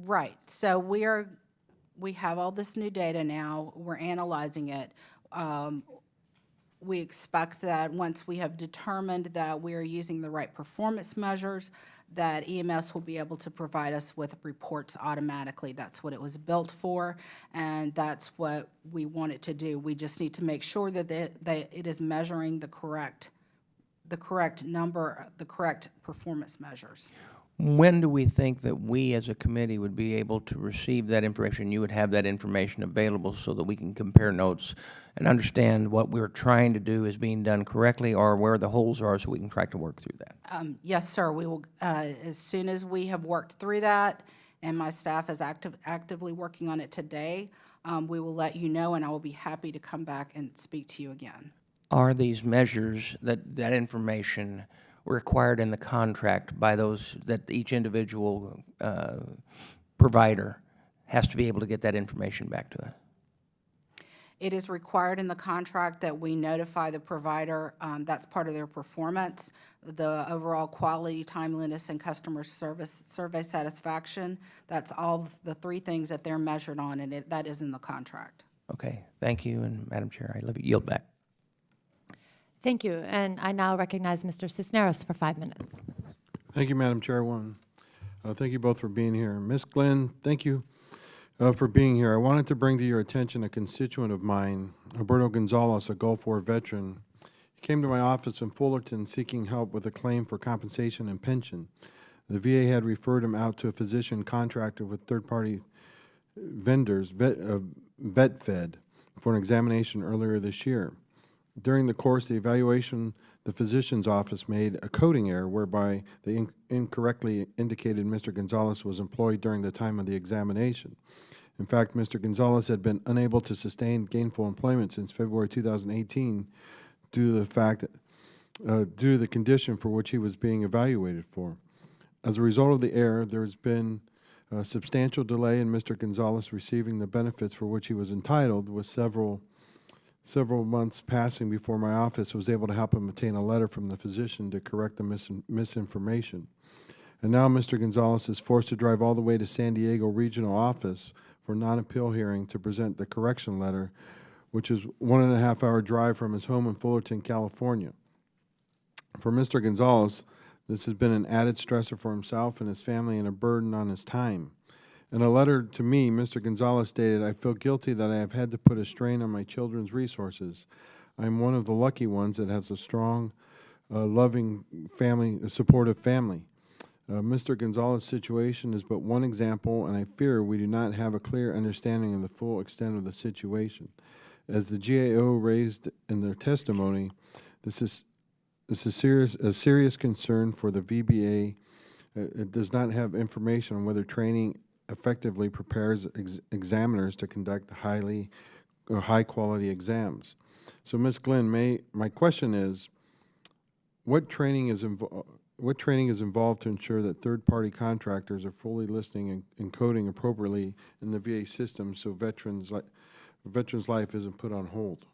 Right. So we have all this new data now. We're analyzing it. We expect that once we have determined that we are using the right performance measures, that EMS will be able to provide us with reports automatically. That's what it was built for, and that's what we want it to do. We just need to make sure that it is measuring the correct number, the correct performance measures. When do we think that we as a committee would be able to receive that information? You would have that information available so that we can compare notes and understand what we're trying to do is being done correctly, or where the holes are, so we can try to work through that? Yes, sir. We will, as soon as we have worked through that, and my staff is actively working on it today, we will let you know, and I will be happy to come back and speak to you again. Are these measures, that information required in the contract by those, that each individual provider has to be able to get that information back to us? It is required in the contract that we notify the provider, that's part of their performance, the overall quality, timeliness, and customer service survey satisfaction. That's all the three things that they're measured on, and that is in the contract. Okay, thank you, and Madam Chair, I yield back. Thank you, and I now recognize Mr. Cisneros for 5 minutes. Thank you, Madam Chairwoman. Thank you both for being here. Ms. Glen, thank you for being here. I wanted to bring to your attention a constituent of mine, Alberto Gonzalez, a Gulf War veteran. He came to my office in Fullerton seeking help with a claim for compensation and pension. The VA had referred him out to a physician contracted with third-party vendors, VetFed, for an examination earlier this year. During the course of the evaluation, the physician's office made a coding error whereby they incorrectly indicated Mr. Gonzalez was employed during the time of the examination. In fact, Mr. Gonzalez had been unable to sustain gainful employment since February 2018 due to the fact due to the condition for which he was being evaluated for. As a result of the error, there has been a substantial delay in Mr. Gonzalez receiving the benefits for which he was entitled, with several months passing before my office was able to help him obtain a letter from the physician to correct the misinformation. And now Mr. Gonzalez is forced to drive all the way to San Diego Regional Office for a non-appeal hearing to present the correction letter, which is 1.5-hour drive from his home in Fullerton, California. For Mr. Gonzalez, this has been an added stressor for himself and his family and a burden on his time. In a letter to me, Mr. Gonzalez stated, "I feel guilty that I have had to put a strain on my children's resources. I am one of the lucky ones that has a strong, loving family, a supportive family. Mr. Gonzalez's situation is but one example, and I fear we do not have a clear understanding of the full extent of the situation. As the GAO raised in their testimony, this is a serious concern for the VBA. It does not have information on whether training effectively prepares examiners to conduct high-quality exams." So, Ms. Glen, my question is, what training is involved to ensure that third-party contractors are fully listening and coding appropriately in the VA system so veterans' life isn't put on hold?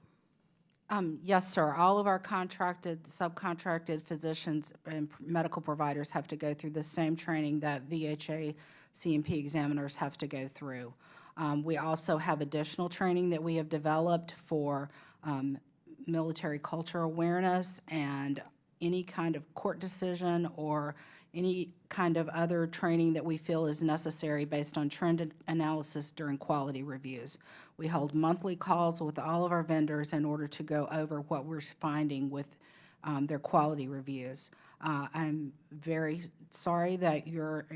Yes, sir. All of our contracted, subcontracted physicians and medical providers have to go through the same training that VHA CMP examiners have to go through. We also have additional training that we have developed for military culture awareness and any kind of court decision or any kind of other training that we feel is necessary based on trend analysis during quality reviews. We hold monthly calls with all of our vendors in order to go over what we're finding with their quality reviews. I'm very sorry that your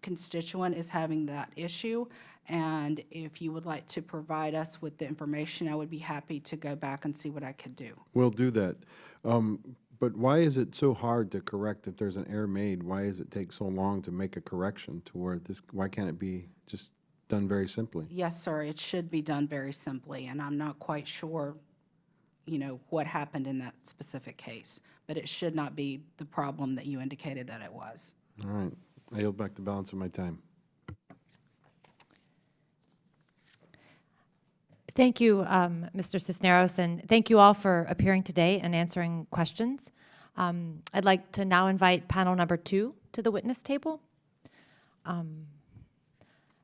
constituent is having that issue, and if you would like to provide us with the information, I would be happy to go back and see what I could do. We'll do that. But why is it so hard to correct if there's an error made? Why does it take so long to make a correction to where why can't it be just done very simply? Yes, sir, it should be done very simply, and I'm not quite sure, what happened in that specific case, but it should not be the problem that you indicated that it was. All right. I yield back the balance of my time. Thank you, Mr. Cisneros, and thank you all for appearing today and answering questions. I'd like to now invite panel number 2 to the witness table.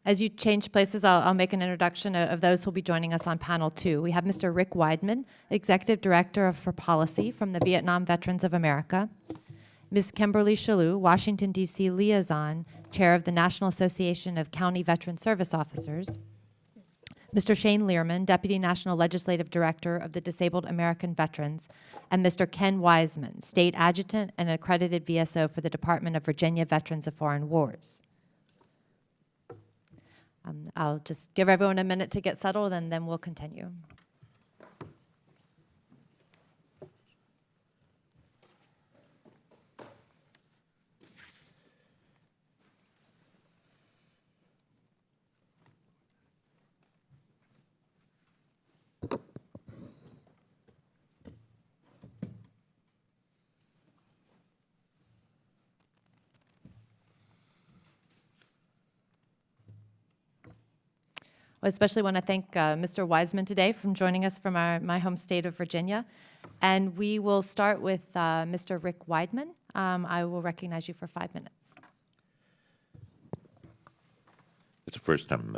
As you change places, I'll make an introduction of those who will be joining us on panel 2. We have Mr. Rick Weidman, Executive Director for Policy from the Vietnam Veterans of America, Ms. Kimberly Shalhoub, Washington, D.C. Liaison, Chair of the National Association of County Veteran Service Officers, Mr. Shane Learman, Deputy National Legislative Director of the Disabled American Veterans, and Mr. Ken Wiseman, State Adjutant and accredited VSO for the Department of Virginia Veterans of Foreign Wars. I'll just give everyone a minute to get settled, and then we'll continue. I especially want to thank Mr. Wiseman today for joining us from my home state of Virginia. And we will start with Mr. Rick Weidman. I will recognize you for 5 minutes. It's the first time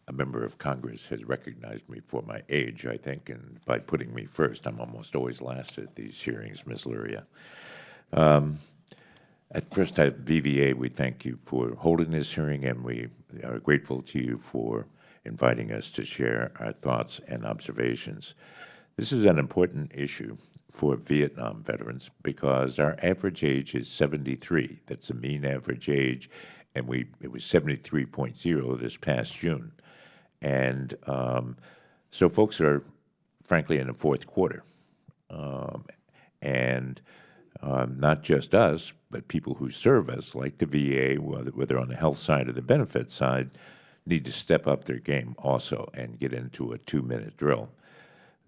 a member of Congress has recognized me for my age, I think, and by putting me first. I'm almost always last at these hearings, Ms. Luria. At first, at VVA, we thank you for holding this hearing, and we are grateful to you for inviting us to share our thoughts and observations. This is an important issue for Vietnam veterans because our average age is 73. That's the mean average age, and it was 73.0 this past June. And so folks are, frankly, in the fourth quarter. Not just us, but people who serve us, like the VA, whether on the health side or the benefit side, need to step up their game also and get into a 2-minute drill.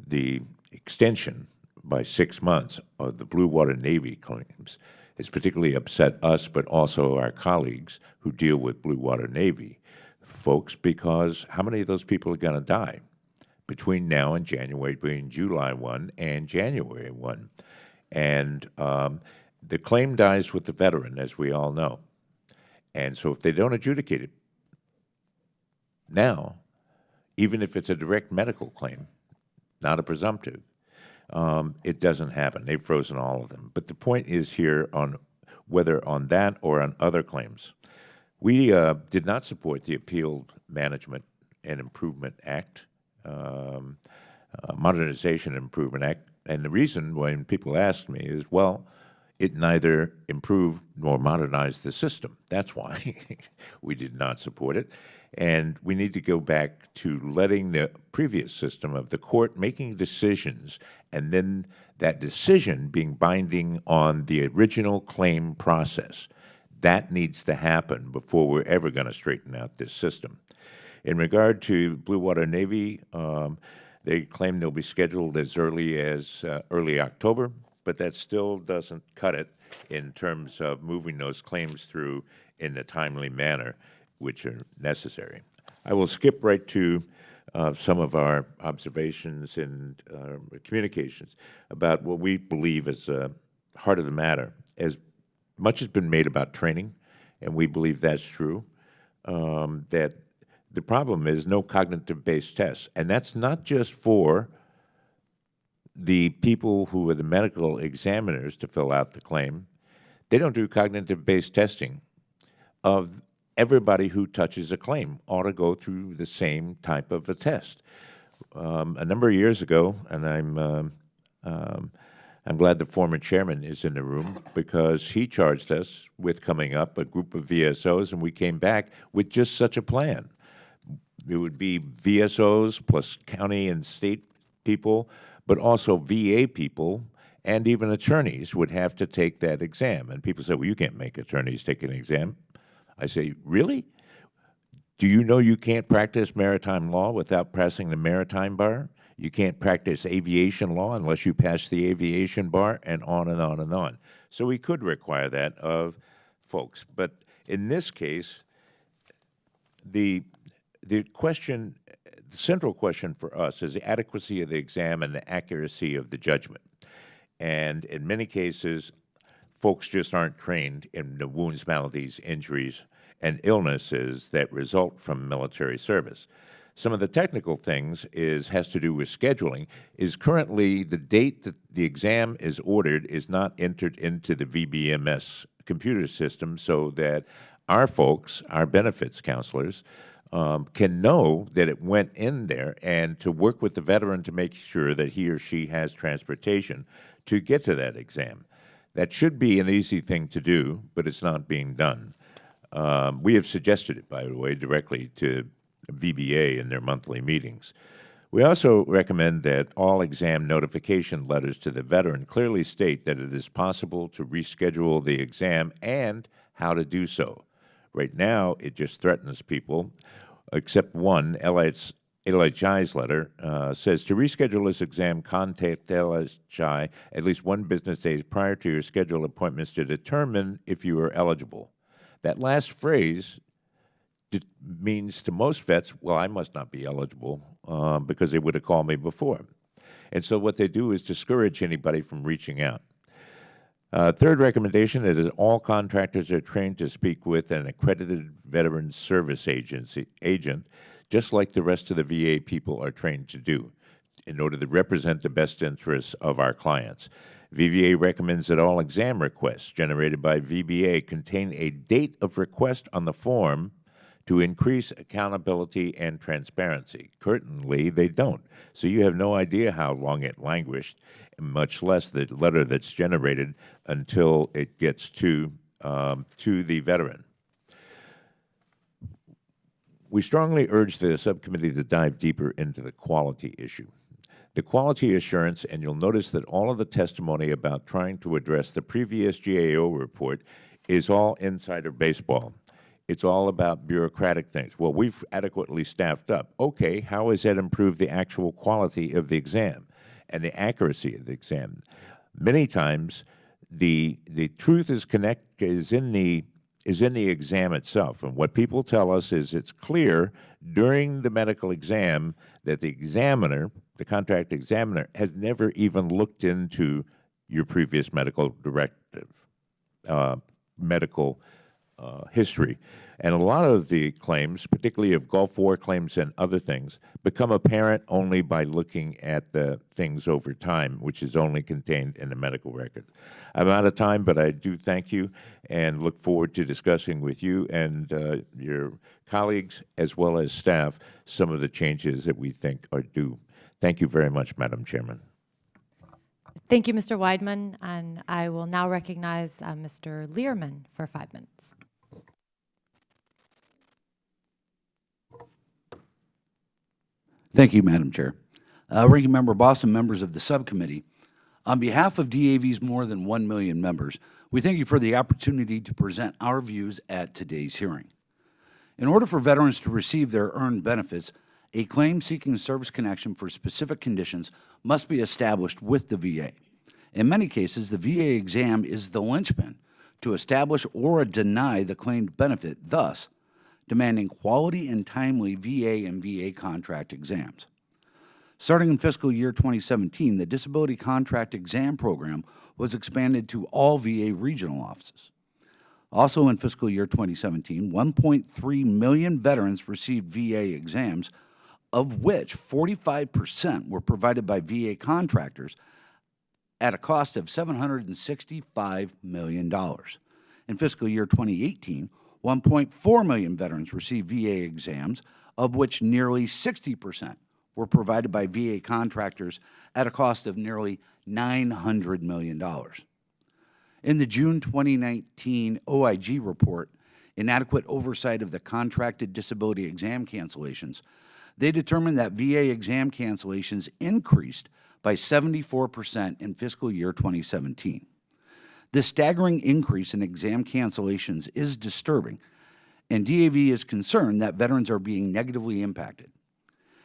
The extension by 6 months of the Blue Water Navy claims has particularly upset us, but also our colleagues who deal with Blue Water Navy folks, because how many of those people are going to die between now and January, between July 1 and January 1? And the claim dies with the veteran, as we all know. And so if they don't adjudicate it now, even if it's a direct medical claim, not a presumptive, it doesn't happen. They've frozen all of them. But the point is here on whether on that or on other claims. We did not support the Appealed Management and Improvement Act, Modernization and Improvement Act. And the reason when people ask me is, well, it neither improved nor modernized the system. That's why we did not support it. And we need to go back to letting the previous system of the court making decisions and then that decision being binding on the original claim process. That needs to happen before we're ever going to straighten out this system. In regard to Blue Water Navy, they claim they'll be scheduled as early October. but that still doesn't cut it in terms of moving those claims through in a timely manner, which are necessary. I will skip right to some of our observations and communications about what we believe is the heart of the matter. As much has been made about training, and we believe that's true, that the problem is no cognitive-based tests. And that's not just for the people who are the medical examiners to fill out the claim. They don't do cognitive-based testing of everybody who touches a claim ought to go through the same type of a test. A number of years ago, and I'm glad the former chairman is in the room because he charged us with coming up a group of VSOs, and we came back with just such a plan. It would be VSOs plus county and state people, but also VA people and even attorneys would have to take that exam. And people say, well, you can't make attorneys take an exam. I say, really? Do you know you can't practice maritime law without passing the maritime bar? You can't practice aviation law unless you pass the aviation bar, and on and on and on. So we could require that of folks. But in this case, the question, the central question for us is the adequacy of the exam and the accuracy of the judgment. And in many cases, folks just aren't trained in the wounds, maladies, injuries, and illnesses that result from military service. Some of the technical things has to do with scheduling. Is currently the date that the exam is ordered is not entered into the VBMS computer system so that our folks, our benefits counselors, can know that it went in there and to work with the veteran to make sure that he or she has transportation to get to that exam. That should be an easy thing to do, but it's not being done. We have suggested it, by the way, directly to VBA in their monthly meetings. We also recommend that all exam notification letters to the veteran clearly state that it is possible to reschedule the exam and how to do so. Right now, it just threatens people, except one, LHI's letter says to reschedule this exam, contact LHI at least 1 business day prior to your scheduled appointments to determine if you are eligible. That last phrase means to most vets, well, I must not be eligible because they would have called me before. And so what they do is discourage anybody from reaching out. Third recommendation is that all contractors are trained to speak with an accredited veteran service agent, just like the rest of the VA people are trained to do, in order to represent the best interests of our clients. VBA recommends that all exam requests generated by VBA contain a date of request on the form to increase accountability and transparency. Currently, they don't. So you have no idea how long it languished, much less the letter that's generated until it gets to the veteran. We strongly urge the subcommittee to dive deeper into the quality issue. The quality assurance, and you'll notice that all of the testimony about trying to address the previous GAO report is all insider baseball. It's all about bureaucratic things. Well, we've adequately staffed up. Okay, how has that improved the actual quality of the exam and the accuracy of the exam? Many times, the truth is in the exam itself. And what people tell us is it's clear during the medical exam that the examiner, the contract examiner, has never even looked into your previous medical history. And a lot of the claims, particularly of Gulf War claims and other things, become apparent only by looking at the things over time, which is only contained in the medical record. I'm out of time, but I do thank you and look forward to discussing with you and your colleagues as well as staff some of the changes that we think are due. Thank you very much, Madam Chairman. Thank you, Mr. Weidman, and I will now recognize Mr. Learman for 5 minutes. Thank you, Madam Chair. Ranking Member Boston, members of the subcommittee, on behalf of DAV's more than 1 million members, we thank you for the opportunity to present our views at today's hearing. In order for veterans to receive their earned benefits, a claim seeking service connection for specific conditions must be established with the VA. In many cases, the VA exam is the linchpin to establish or deny the claimed benefit, thus demanding quality and timely VA and VA contract exams. Starting in fiscal year 2017, the Disability Contract Exam Program was expanded to all VA regional offices. Also in fiscal year 2017, 1.3 million veterans received VA exams, of which 45% were provided by VA contractors at a cost of $765 million. In fiscal year 2018, 1.4 million veterans received VA exams, of which nearly 60% were provided by VA contractors at a cost of nearly $900 million. In the June 2019 OIG report, Inadequate Oversight of the Contracted Disability Exam Cancellations, they determined that VA exam cancellations increased by 74% in fiscal year 2017. This staggering increase in exam cancellations is disturbing, and DAV is concerned that veterans are being negatively impacted.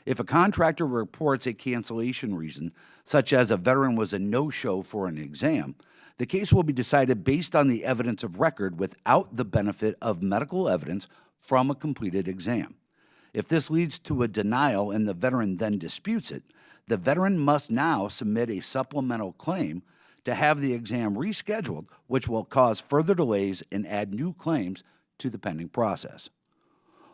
If a contractor reports a cancellation reason, such as a veteran was a no-show for an exam, the case will be decided based on the evidence of record without the benefit of medical evidence from a completed exam. If this leads to a denial and the veteran then disputes it, the veteran must now submit a supplemental claim to have the exam rescheduled, which will cause further delays and add new claims to the pending process.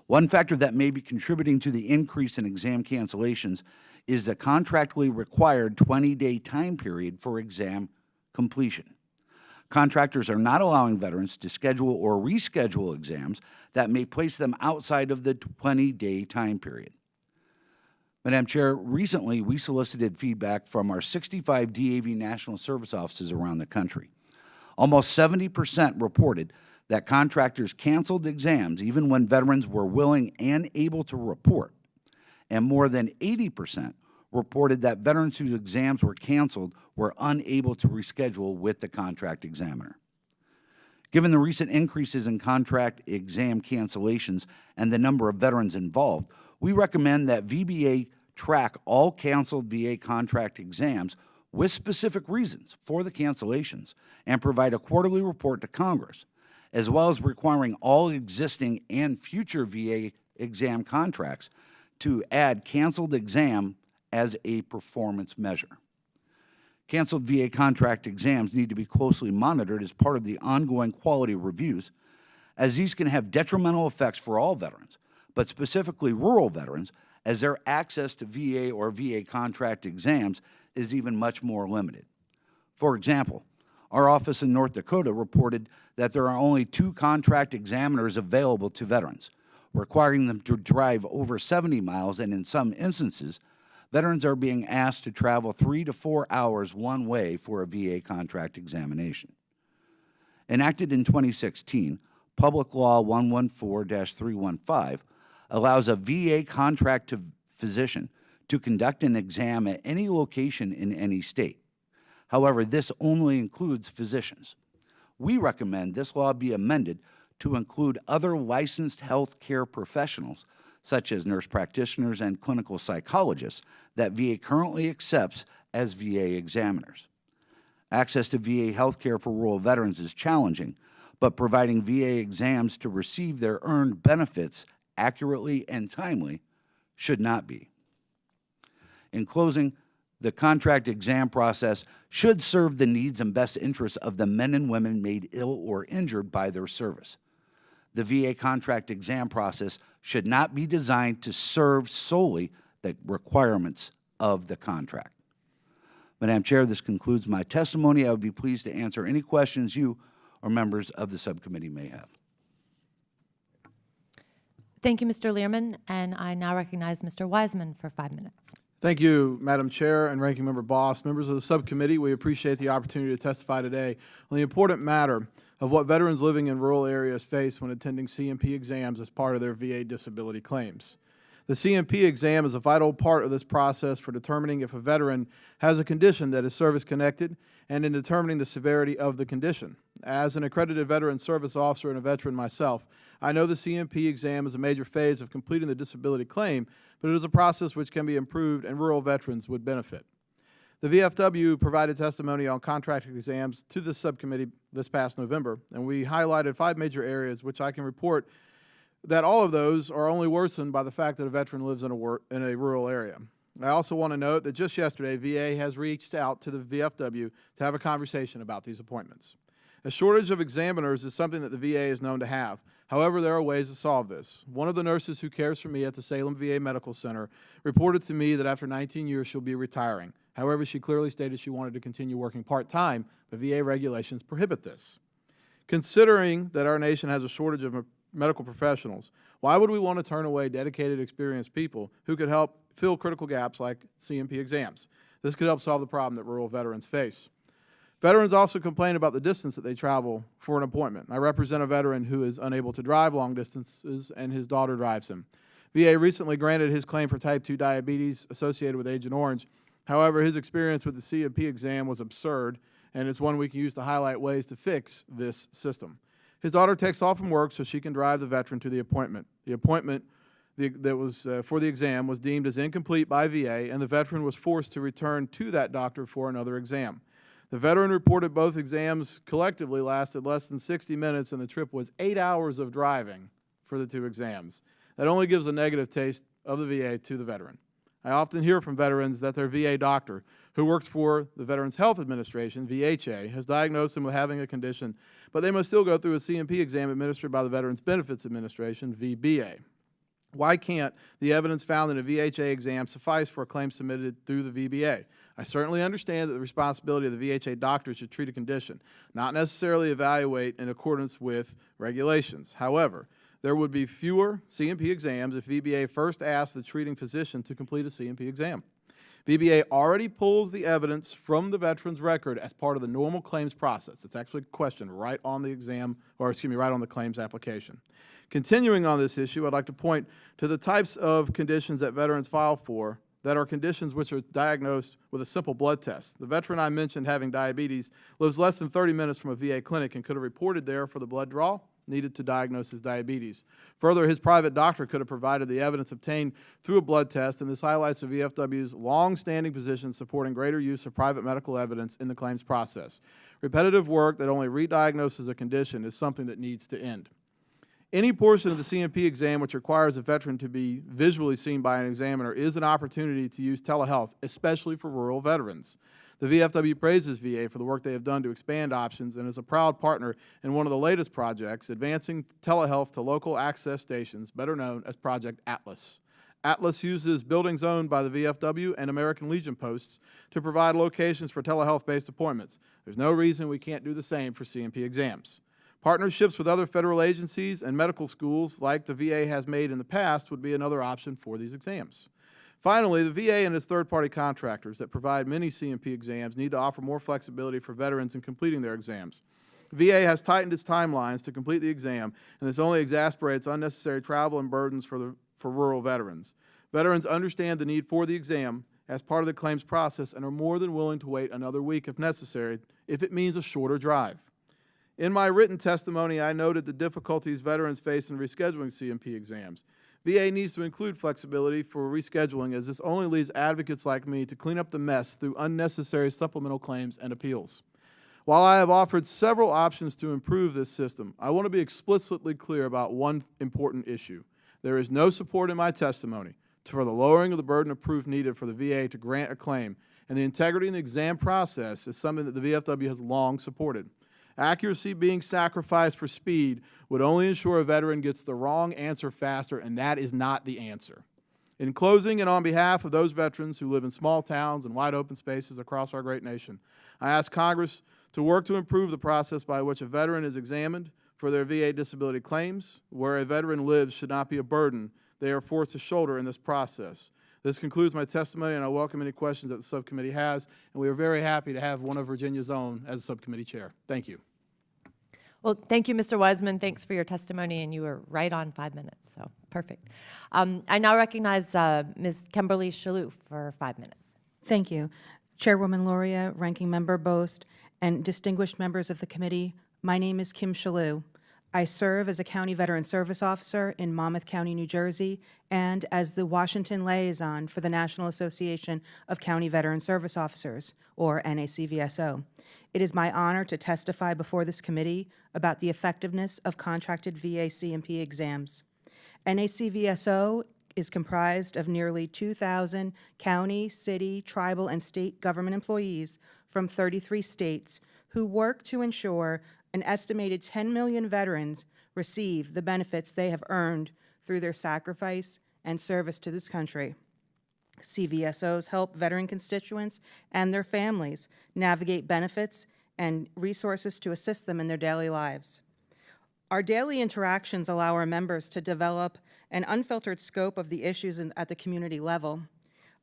One factor that may be contributing to the increase in exam cancellations is the contractually required 20-day time period for exam completion. Contractors are not allowing veterans to schedule or reschedule exams that may place them outside of the 20-day time period. Madam Chair, recently we solicited feedback from our 65 DAV National Service offices around the country. Almost 70% reported that contractors canceled exams even when veterans were willing and able to report, and more than 80% reported that veterans whose exams were canceled were unable to reschedule with the contract examiner. Given the recent increases in contract exam cancellations and the number of veterans involved, we recommend that VBA track all canceled VA contract exams with specific reasons for the cancellations and provide a quarterly report to Congress, as well as requiring all existing and future VA exam contracts to add canceled exam as a performance measure. Canceled VA contract exams need to be closely monitored as part of the ongoing quality reviews, as these can have detrimental effects for all veterans, but specifically rural veterans, as their access to VA or VA contract exams is even much more limited. For example, our office in North Dakota reported that there are only 2 contract examiners available to veterans, requiring them to drive over 70 miles, and in some instances, veterans are being asked to travel 3 to 4 hours one way for a VA contract examination. Enacted in 2016, Public Law 114-315 allows a VA contract physician to conduct an exam at any location in any state. However, this only includes physicians. We recommend this law be amended to include other licensed health care professionals, such as nurse practitioners and clinical psychologists, that VA currently accepts as VA examiners. Access to VA health care for rural veterans is challenging, but providing VA exams to receive their earned benefits accurately and timely should not be. In closing, the contract exam process should serve the needs and best interests of the men and women made ill or injured by their service. The VA contract exam process should not be designed to serve solely the requirements of the contract. Madam Chair, this concludes my testimony. I would be pleased to answer any questions you or members of the subcommittee may have. Thank you, Mr. Learman, and I now recognize Mr. Wiseman for 5 minutes. Thank you, Madam Chair and Ranking Member Boss. Members of the subcommittee, we appreciate the opportunity to testify today on the important matter of what veterans living in rural areas face when attending CMP exams as part of their VA disability claims. The CMP exam is a vital part of this process for determining if a veteran has a condition that is service-connected and in determining the severity of the condition. As an accredited veteran service officer and a veteran myself, I know the CMP exam is a major phase of completing the disability claim, but it is a process which can be improved and rural veterans would benefit. The VFW provided testimony on contracted exams to the subcommittee this past November, and we highlighted 5 major areas which I can report that all of those are only worsened by the fact that a veteran lives in a rural area. I also want to note that just yesterday, VA has reached out to the VFW to have a conversation about these appointments. A shortage of examiners is something that the VA is known to have. However, there are ways to solve this. One of the nurses who cares for me at the Salem VA Medical Center reported to me that after 19 years she'll be retiring. However, she clearly stated she wanted to continue working part-time, but VA regulations prohibit this. Considering that our nation has a shortage of medical professionals, why would we want to turn away dedicated, experienced people who could help fill critical gaps like CMP exams? This could help solve the problem that rural veterans face. Veterans also complain about the distance that they travel for an appointment. I represent a veteran who is unable to drive long distances, and his daughter drives him. VA recently granted his claim for type 2 diabetes associated with Agent Orange. However, his experience with the CMP exam was absurd, and it's one we can use to highlight ways to fix this system. His daughter takes off from work so she can drive the veteran to the appointment. The appointment that was for the exam was deemed as incomplete by VA, and the veteran was forced to return to that doctor for another exam. The veteran reported both exams collectively lasted less than 60 minutes, and the trip was 8 hours of driving for the 2 exams. That only gives a negative taste of the VA to the veteran. I often hear from veterans that their VA doctor, who works for the Veterans Health Administration, VHA, has diagnosed them with having a condition, but they must still go through a CMP exam administered by the Veterans Benefits Administration, VBA. Why can't the evidence found in a VHA exam suffice for a claim submitted through the VBA? I certainly understand that the responsibility of the VHA doctor is to treat a condition, not necessarily evaluate in accordance with regulations. However, there would be fewer CMP exams if VBA first asked the treating physician to complete a CMP exam. VBA already pulls the evidence from the veteran's record as part of the normal claims process. It's actually questioned right on the exam, or excuse me, right on the claims application. Continuing on this issue, I'd like to point to the types of conditions that veterans file for that are conditions which are diagnosed with a simple blood test. The veteran I mentioned having diabetes lives less than 30 minutes from a VA clinic and could have reported there for the blood draw needed to diagnose his diabetes. Further, his private doctor could have provided the evidence obtained through a blood test, and this highlights the VFW's long-standing position supporting greater use of private medical evidence in the claims process. Repetitive work that only re-diagnoses a condition is something that needs to end. Any portion of the CMP exam which requires a veteran to be visually seen by an examiner is an opportunity to use telehealth, especially for rural veterans. The VFW praises VA for the work they have done to expand options and is a proud partner in one of the latest projects, advancing telehealth to local access stations, better known as Project Atlas. Atlas uses buildings owned by the VFW and American Legion posts to provide locations for telehealth-based appointments. There's no reason we can't do the same for CMP exams. Partnerships with other federal agencies and medical schools like the VA has made in the past would be another option for these exams. Finally, the VA and its third-party contractors that provide many CMP exams need to offer more flexibility for veterans in completing their exams. VA has tightened its timelines to complete the exam, and this only exacerbates unnecessary travel and burdens for rural veterans. Veterans understand the need for the exam as part of the claims process and are more than willing to wait another week if necessary, if it means a shorter drive. In my written testimony, I noted the difficulties veterans face in rescheduling CMP exams. VA needs to include flexibility for rescheduling, as this only leaves advocates like me to clean up the mess through unnecessary supplemental claims and appeals. While I have offered several options to improve this system, I want to be explicitly clear about one important issue. There is no support in my testimony for the lowering of the burden of proof needed for the VA to grant a claim, and the integrity in the exam process is something that the VFW has long supported. Accuracy being sacrificed for speed would only ensure a veteran gets the wrong answer faster, and that is not the answer. In closing, and on behalf of those veterans who live in small towns and wide open spaces across our great nation, I ask Congress to work to improve the process by which a veteran is examined for their VA disability claims. Where a veteran lives should not be a burden they are forced to shoulder in this process. This concludes my testimony, and I welcome any questions that the subcommittee has, and we are very happy to have one of Virginia's own as a subcommittee chair. Thank you. Well, thank you, Mr. Wiseman. Thanks for your testimony, and you were right on 5 minutes, so perfect. I now recognize Ms. Kimberly Shalhoub for 5 minutes. Thank you. Chairwoman Loria, Ranking Member Bost, and distinguished members of the committee, my name is Kim Shalhoub. I serve as a County Veteran Service Officer in Monmouth County, New Jersey, and as the Washington Liaison for the National Association of County Veteran Service Officers, or NACVSO. It is my honor to testify before this committee about the effectiveness of contracted VA CMP exams. NACVSO is comprised of nearly 2,000 county, city, tribal, and state government employees from 33 states who work to ensure an estimated 10 million veterans receive the benefits they have earned through their sacrifice and service to this country. CVSOs help veteran constituents and their families navigate benefits and resources to assist them in their daily lives. Our daily interactions allow our members to develop an unfiltered scope of the issues at the community level.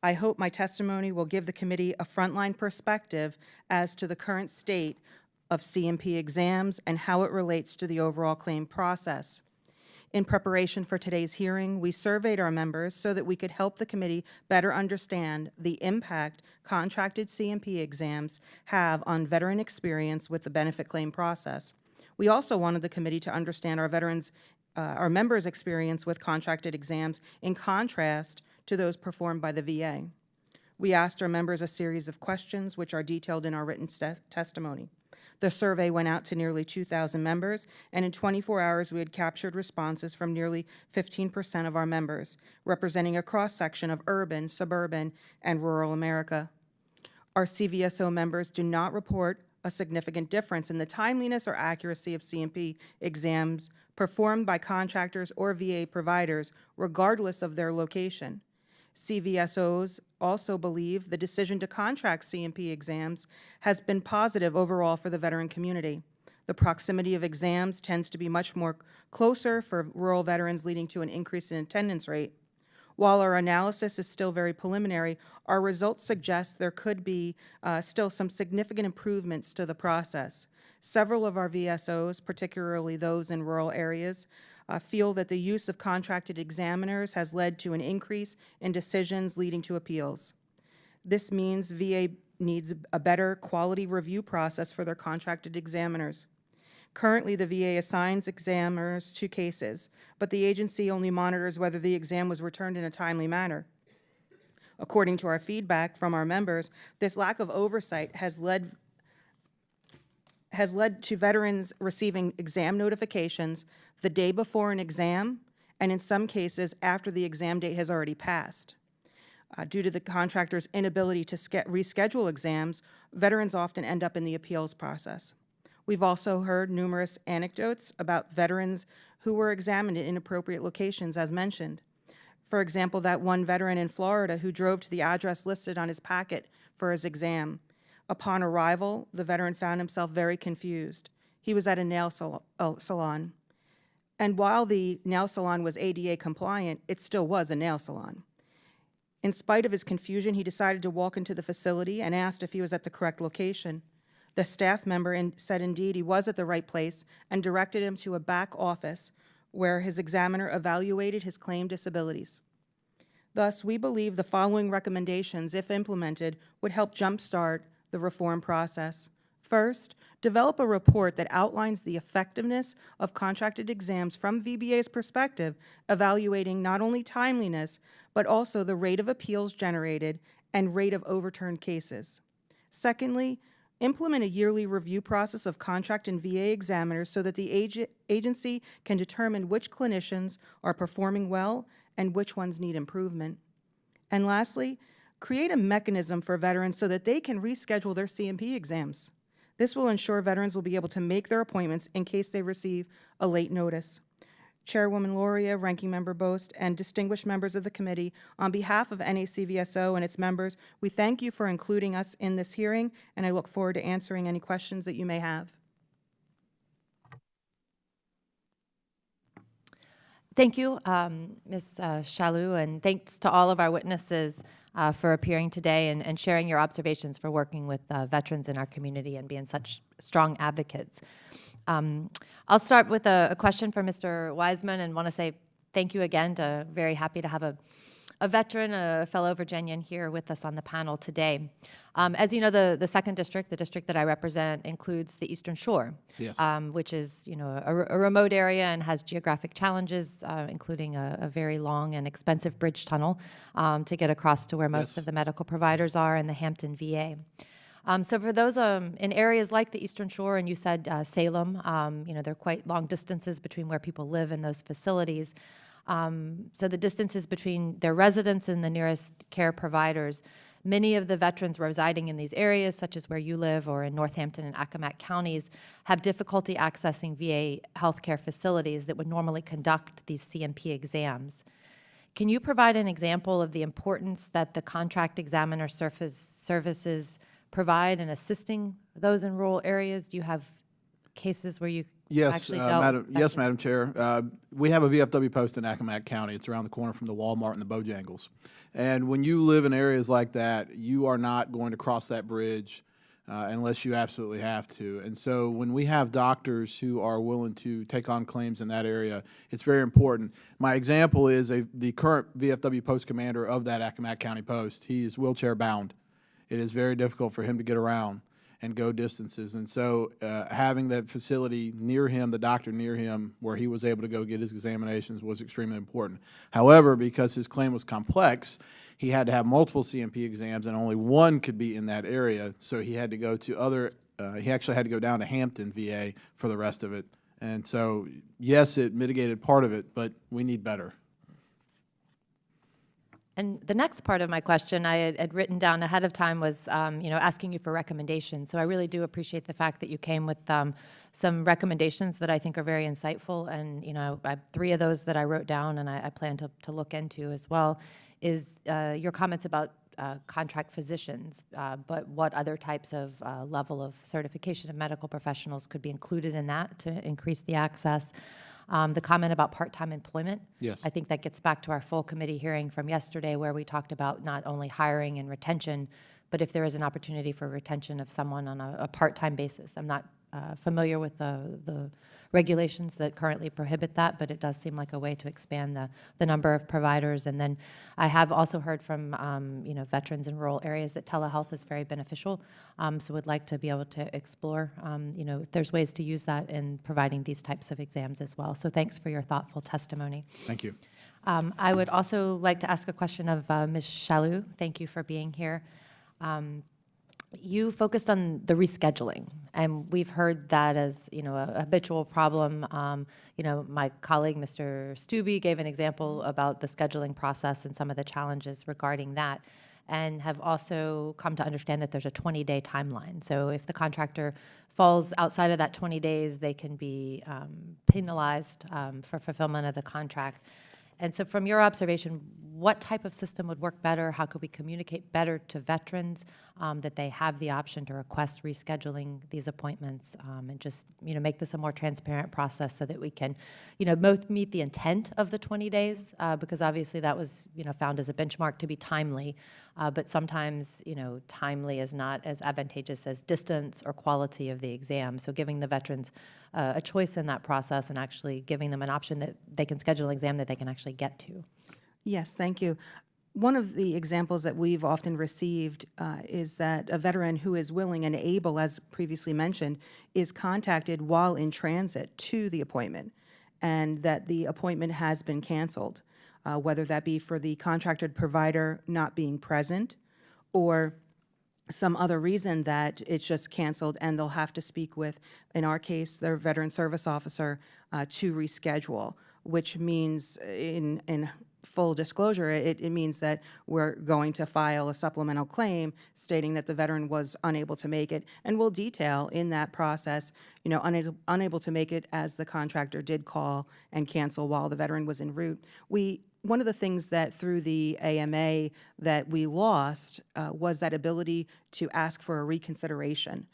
I hope my testimony will give the committee a frontline perspective as to the current state of CMP exams and how it relates to the overall claim process. In preparation for today's hearing, we surveyed our members so that we could help the committee better understand the impact contracted CMP exams have on veteran experience with the benefit claim process. We also wanted the committee to understand our members' experience with contracted exams in contrast to those performed by the VA. We asked our members a series of questions which are detailed in our written testimony. The survey went out to nearly 2,000 members, and in 24 hours we had captured responses from nearly 15% of our members, representing a cross-section of urban, suburban, and rural America. Our CVSO members do not report a significant difference in the timeliness or accuracy of CMP exams performed by contractors or VA providers, regardless of their location. CVSOs also believe the decision to contract CMP exams has been positive overall for the veteran community. The proximity of exams tends to be much more closer for rural veterans, leading to an increase in attendance rate. While our analysis is still very preliminary, our results suggest there could be still some significant improvements to the process. Several of our VSOs, particularly those in rural areas, feel that the use of contracted examiners has led to an increase in decisions leading to appeals. This means VA needs a better quality review process for their contracted examiners. Currently, the VA assigns examiners to cases, but the agency only monitors whether the exam was returned in a timely manner. According to our feedback from our members, this lack of oversight has led to veterans receiving exam notifications the day before an exam, and in some cases, after the exam date has already passed. Due to the contractor's inability to reschedule exams, veterans often end up in the appeals process. We've also heard numerous anecdotes about veterans who were examined in inappropriate locations, as mentioned. For example, that one veteran in Florida who drove to the address listed on his packet for his exam. Upon arrival, the veteran found himself very confused. He was at a nail salon. And while the nail salon was ADA compliant, it still was a nail salon. In spite of his confusion, he decided to walk into the facility and asked if he was at the correct location. The staff member said indeed he was at the right place and directed him to a back office where his examiner evaluated his claimed disabilities. Thus, we believe the following recommendations, if implemented, would help jumpstart the reform process. First, develop a report that outlines the effectiveness of contracted exams from VBA's perspective, evaluating not only timeliness, but also the rate of appeals generated and rate of overturned cases. Secondly, implement a yearly review process of contract and VA examiners so that the agency can determine which clinicians are performing well and which ones need improvement. And lastly, create a mechanism for veterans so that they can reschedule their CMP exams. This will ensure veterans will be able to make their appointments in case they receive a late notice. Chairwoman Loria, Ranking Member Bost, and distinguished members of the committee, on behalf of NACVSO and its members, we thank you for including us in this hearing, and I look forward to answering any questions that you may have. Thank you, Ms. Shalou, and thanks to all of our witnesses for appearing today and sharing your observations for working with veterans in our community and being such strong advocates. I'll start with a question for Mr. Wiseman and want to say thank you again. Very happy to have a veteran, a fellow Virginian here with us on the panel today. As you know, the second district, the district that I represent, includes the Eastern Shore, Yes. which is a remote area and has geographic challenges, including a very long and expensive bridge tunnel to get across to where most Yes. of the medical providers are in the Hampton VA. So for those in areas like the Eastern Shore, and you said Salem, there are quite long distances between where people live and those facilities. So the distances between their residents and the nearest care providers, many of the veterans residing in these areas, such as where you live or in Northampton and Accomack counties, have difficulty accessing VA healthcare facilities that would normally conduct these CMP exams. Can you provide an example of the importance that the contract examiner services provide in assisting those in rural areas? Do you have cases where you actually dealt with Yes, Madam Chair. We have a VFW post in Accomack County. It's around the corner from the Walmart and the Bojangles. And when you live in areas like that, you are not going to cross that bridge unless you absolutely have to. And so when we have doctors who are willing to take on claims in that area, it's very important. My example is the current VFW post commander of that Accomack County post. He is wheelchair bound. It is very difficult for him to get around and go distances. And so having that facility near him, the doctor near him, where he was able to go get his examinations was extremely important. However, because his claim was complex, he had to have multiple CMP exams and only one could be in that area. So he had to go to he actually had to go down to Hampton VA for the rest of it. And so, yes, it mitigated part of it, but we need better. And the next part of my question I had written down ahead of time was, asking you for recommendations. So I really do appreciate the fact that you came with some recommendations that I think are very insightful. And, I have 3 of those that I wrote down and I plan to look into as well, is your comments about contract physicians, but what other types of level of certification of medical professionals could be included in that to increase the access. The comment about part-time employment. Yes. I think that gets back to our full committee hearing from yesterday where we talked about not only hiring and retention, but if there is an opportunity for retention of someone on a part-time basis. I'm not familiar with the regulations that currently prohibit that, but it does seem like a way to expand the number of providers. And then I have also heard from veterans in rural areas that telehealth is very beneficial. So would like to be able to explore if there's ways to use that in providing these types of exams as well. So thanks for your thoughtful testimony. Thank you. I would also like to ask a question of Ms. Shalou. Thank you for being here. You focused on the rescheduling, and we've heard that as a habitual problem. My colleague, Mr. Stubbe, gave an example about the scheduling process and some of the challenges regarding that, and have also come to understand that there's a 20-day timeline. So if the contractor falls outside of that 20 days, they can be penalized for fulfillment of the contract. And so from your observation, what type of system would work better? How could we communicate better to veterans that they have the option to request rescheduling these appointments and just make this a more transparent process so that we can both meet the intent of the 20 days because obviously that was found as a benchmark to be timely, but sometimes timely is not as advantageous as distance or quality of the exam. So giving the veterans a choice in that process and actually giving them an option that they can schedule an exam that they can actually get to. Yes, thank you. One of the examples that we've often received is that a veteran who is willing and able, as previously mentioned, is contacted while in transit to the appointment, and that the appointment has been canceled, whether that be for the contracted provider not being present or some other reason that it's just canceled and they'll have to speak with, in our case, their veteran service officer to reschedule, which means in full disclosure, it means that we're going to file a supplemental claim stating that the veteran was unable to make it, and we'll detail in that process, unable to make it as the contractor did call and cancel while the veteran was en route. One of the things that through the AMA that we lost was that ability to ask for a reconsideration.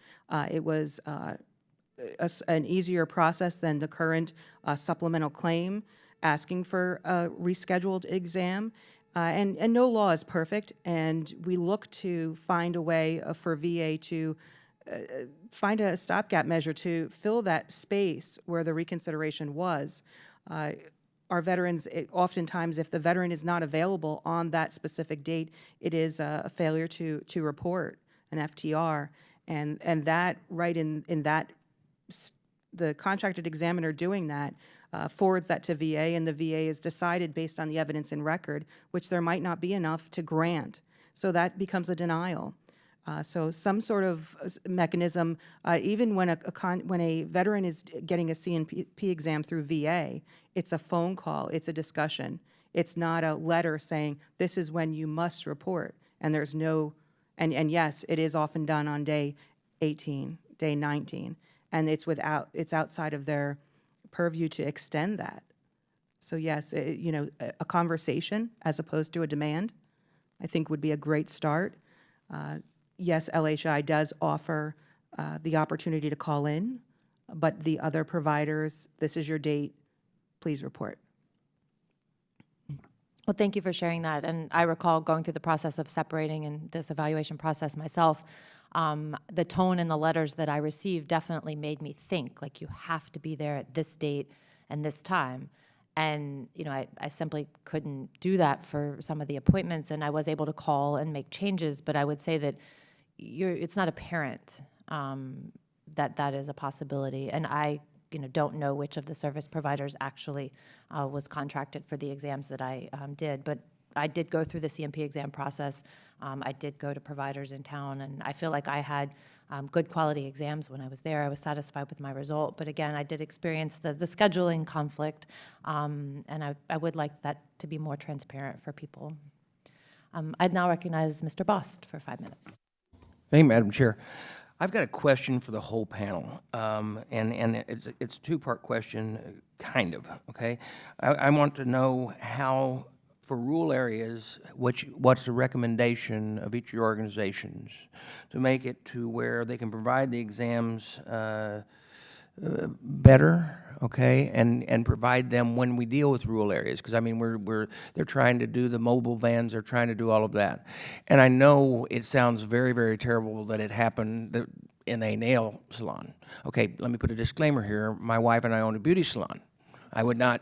It was an easier process than the current supplemental claim asking for a rescheduled exam. And no law is perfect, and we look to find a way for VA to find a stopgap measure to fill that space where the reconsideration was. our veterans, oftentimes, if the veteran is not available on that specific date, it is a failure to report, an FTR. And that, right in that, the contracted examiner doing that forwards that to VA, and the VA is decided based on the evidence in record, which there might not be enough to grant. So that becomes a denial. So some sort of mechanism, even when when a veteran is getting a CNP exam through VA, it's a phone call, it's a discussion. It's not a letter saying, this is when you must report. And there's no, and yes, it is often done on day 18, day 19, and it's outside of their purview to extend that. So yes, a conversation as opposed to a demand, I think would be a great start. Yes, LHI does offer the opportunity to call in, but the other providers, this is your date, please report. Well, thank you for sharing that. And I recall going through the process of separating and this evaluation process myself. The tone in the letters that I received definitely made me think, like, you have to be there at this date and this time. And, I simply couldn't do that for some of the appointments, and I was able to call and make changes, but I would say that it's not apparent that is a possibility. And I don't know which of the service providers actually was contracted for the exams that I did, but I did go through the CMP exam process. I did go to providers in town, and I feel like I had good quality exams when I was there. I was satisfied with my result, but again, I did experience the scheduling conflict, and I would like that to be more transparent for people. I'd now recognize Mr. Bost for 5 minutes. Thank you, Madam Chair. I've got a question for the whole panel, and it's a two-part question, kind of, okay? I want to know how, for rural areas, what's the recommendation of each of your organizations to make it to where they can provide the exams better, okay, and provide them when we deal with rural areas, because I mean they're trying to do the mobile vans, they're trying to do all of that, and I know it sounds very, very terrible that it happened in a nail salon. Okay, let me put a disclaimer here. My wife and I own a beauty salon. I would not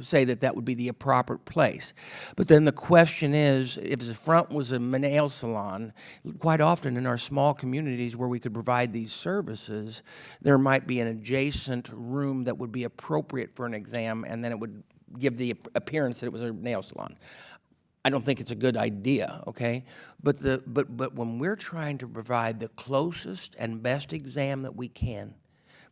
say that would be the appropriate place. But then the question is, if the front was a nail salon, quite often in our small communities where we could provide these services, there might be an adjacent room that would be appropriate for an exam, and then it would give the appearance that it was a nail salon. I don't think it's a good idea, okay? But when we're trying to provide the closest and best exam that we can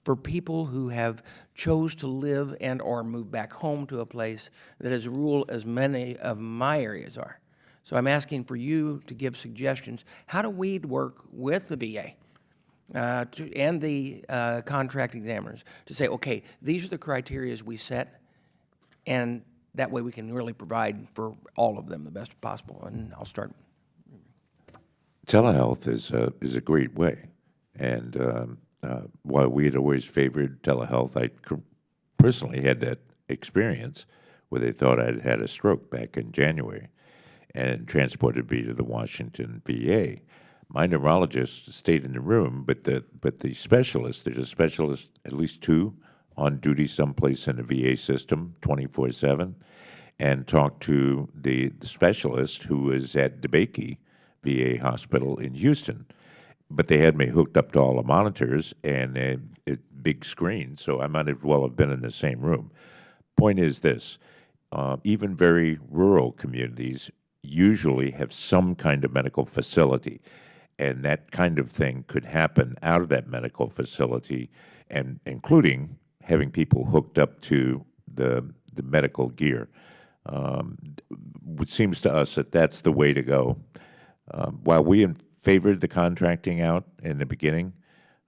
for people who have chose to live and or move back home to a place that is rural as many of my areas are. So I'm asking for you to give suggestions. How do we work with the VA and the contract examiners to say, okay, these are the criteria we set, and that way we can really provide for all of them the best possible? And I'll start. Telehealth is a great way, and while we had always favored telehealth, I personally had that experience where they thought I'd had a stroke back in January and transported me to the Washington VA. My neurologist stayed in the room, but the specialist, there's a specialist, at least two, on duty someplace in the VA system 24/7, and talked to the specialist who was at DeBakey VA Hospital in Houston. But they had me hooked up to all the monitors and a big screen, so I might as well have been in the same room. Point is this, even very rural communities usually have some kind of medical facility, and that kind of thing could happen out of that medical facility, and including having people hooked up to the medical gear. It seems to us that that's the way to go. While we favored the contracting out in the beginning,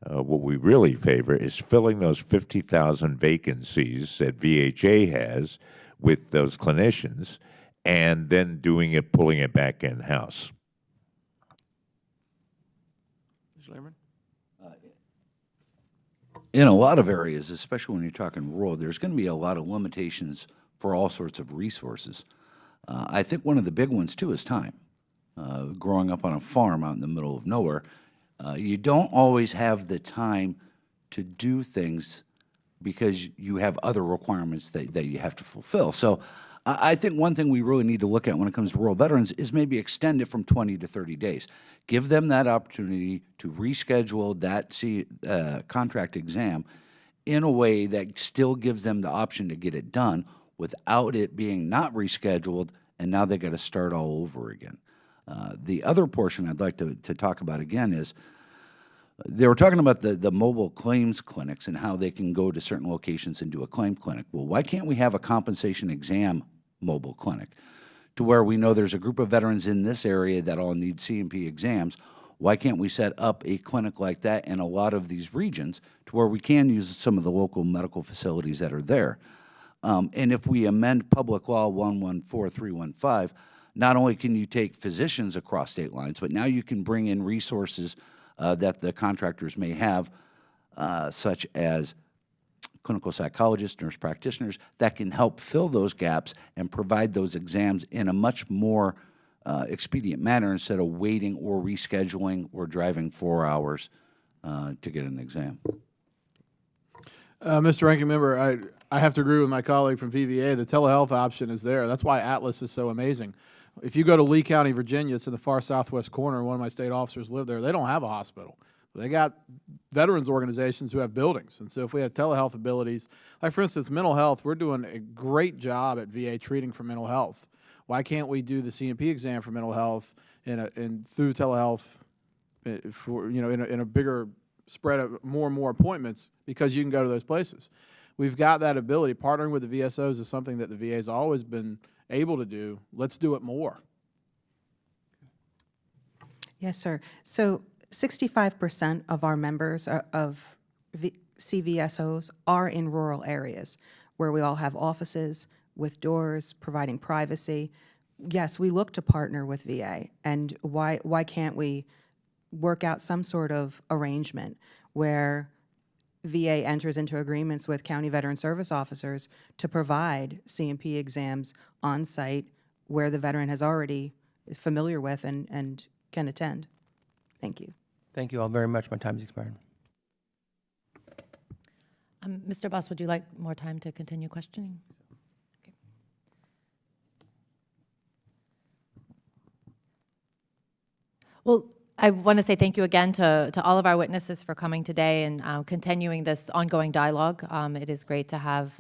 what we really favor is filling those 50,000 vacancies that VHA has with those clinicians, and then pulling it back in-house. Mr. Lehrman? In a lot of areas, especially when you're talking rural, there's going to be a lot of limitations for all sorts of resources. I think one of the big ones, too, is time. Growing up on a farm out in the middle of nowhere, you don't always have the time to do things because you have other requirements that you have to fulfill. So I think one thing we really need to look at when it comes to rural veterans is maybe extend it from 20 to 30 days. Give them that opportunity to reschedule that contract exam in a way that still gives them the option to get it done without it being not rescheduled, and now they got to start all over again. The other portion I'd like to talk about again is they were talking about the mobile claims clinics and how they can go to certain locations and do a claim clinic. Well, why can't we have a compensation exam mobile clinic to where we know there's a group of veterans in this area that all need C&P exams? Why can't we set up a clinic like that in a lot of these regions to where we can use some of the local medical facilities that are there? And if we amend Public Law 114315, not only can you take physicians across state lines, but now you can bring in resources that the contractors may have, such as clinical psychologists, nurse practitioners, that can help fill those gaps and provide those exams in a much more expedient manner instead of waiting or rescheduling or driving 4 hours to get an exam. Mr. Ranking Member, I have to agree with my colleague from VBA. The telehealth option is there. That's why Atlas is so amazing. If you go to Lee County, Virginia, it's in the far southwest corner. One of my state officers live there. They don't have a hospital. They got veterans organizations who have buildings. And so if we have telehealth abilities, like for instance, mental health, we're doing a great job at VA treating for mental health. Why can't we do the C&P exam for mental health through telehealth for, in a bigger spread of more and more appointments, because you can go to those places. We've got that ability. Partnering with the VSOs is something that the VA has always been able to do. Let's do it more. Yes, sir. So 65% of our members of CVSOs are in rural areas where we all have offices with doors providing privacy. Yes, we look to partner with VA, and why can't we work out some sort of arrangement where VA enters into agreements with county veteran service officers to provide C&P exams on site where the veteran is familiar with and can attend. Thank you. Thank you all very much. My time has expired. Mr. Boss, would you like more time to continue questioning? Okay. Well, I want to say thank you again to all of our witnesses for coming today and continuing this ongoing dialogue. It is great to have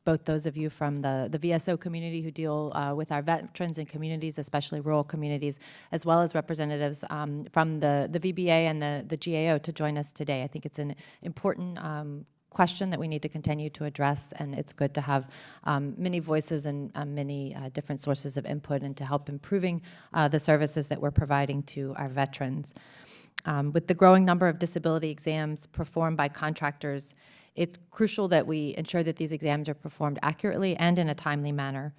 both those of you from the VSO community who deal with our veterans and communities, especially rural communities, as well as representatives from the VBA and the GAO to join us today. I think it's an important question that we need to continue to address, and it's good to have many voices and many different sources of input and to help improving the services that we're providing to our veterans. With the growing number of disability exams performed by contractors, it's crucial that we ensure that these exams are performed accurately and in a timely manner.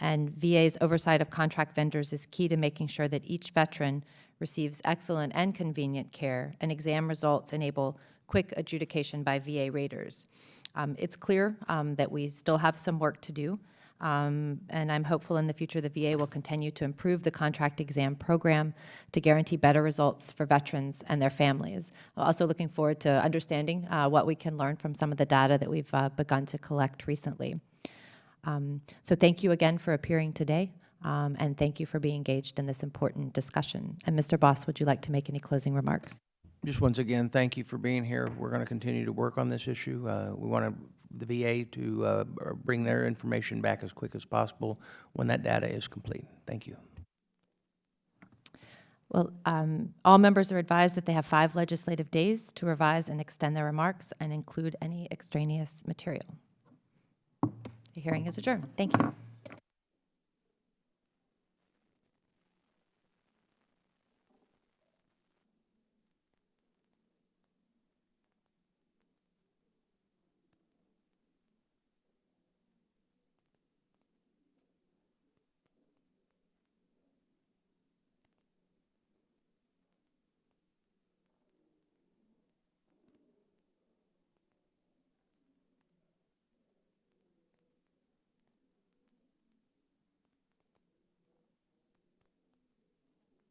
And VA's oversight of contract vendors is key to making sure that each veteran receives excellent and convenient care, and exam results enable quick adjudication by VA raters. It's clear that we still have some work to do, and I'm hopeful in the future the VA will continue to improve the contract exam program to guarantee better results for veterans and their families. I'm also looking forward to understanding what we can learn from some of the data that we've begun to collect recently. So thank you again for appearing today, and thank you for being engaged in this important discussion. And Mr. Boss, would you like to make any closing remarks? Just once again, thank you for being here. We're going to continue to work on this issue. We want the VA to bring their information back as quick as possible when that data is complete. Thank you. Well, all members are advised that they have 5 legislative days to revise and extend their remarks and include any extraneous material. The hearing is adjourned. Thank you.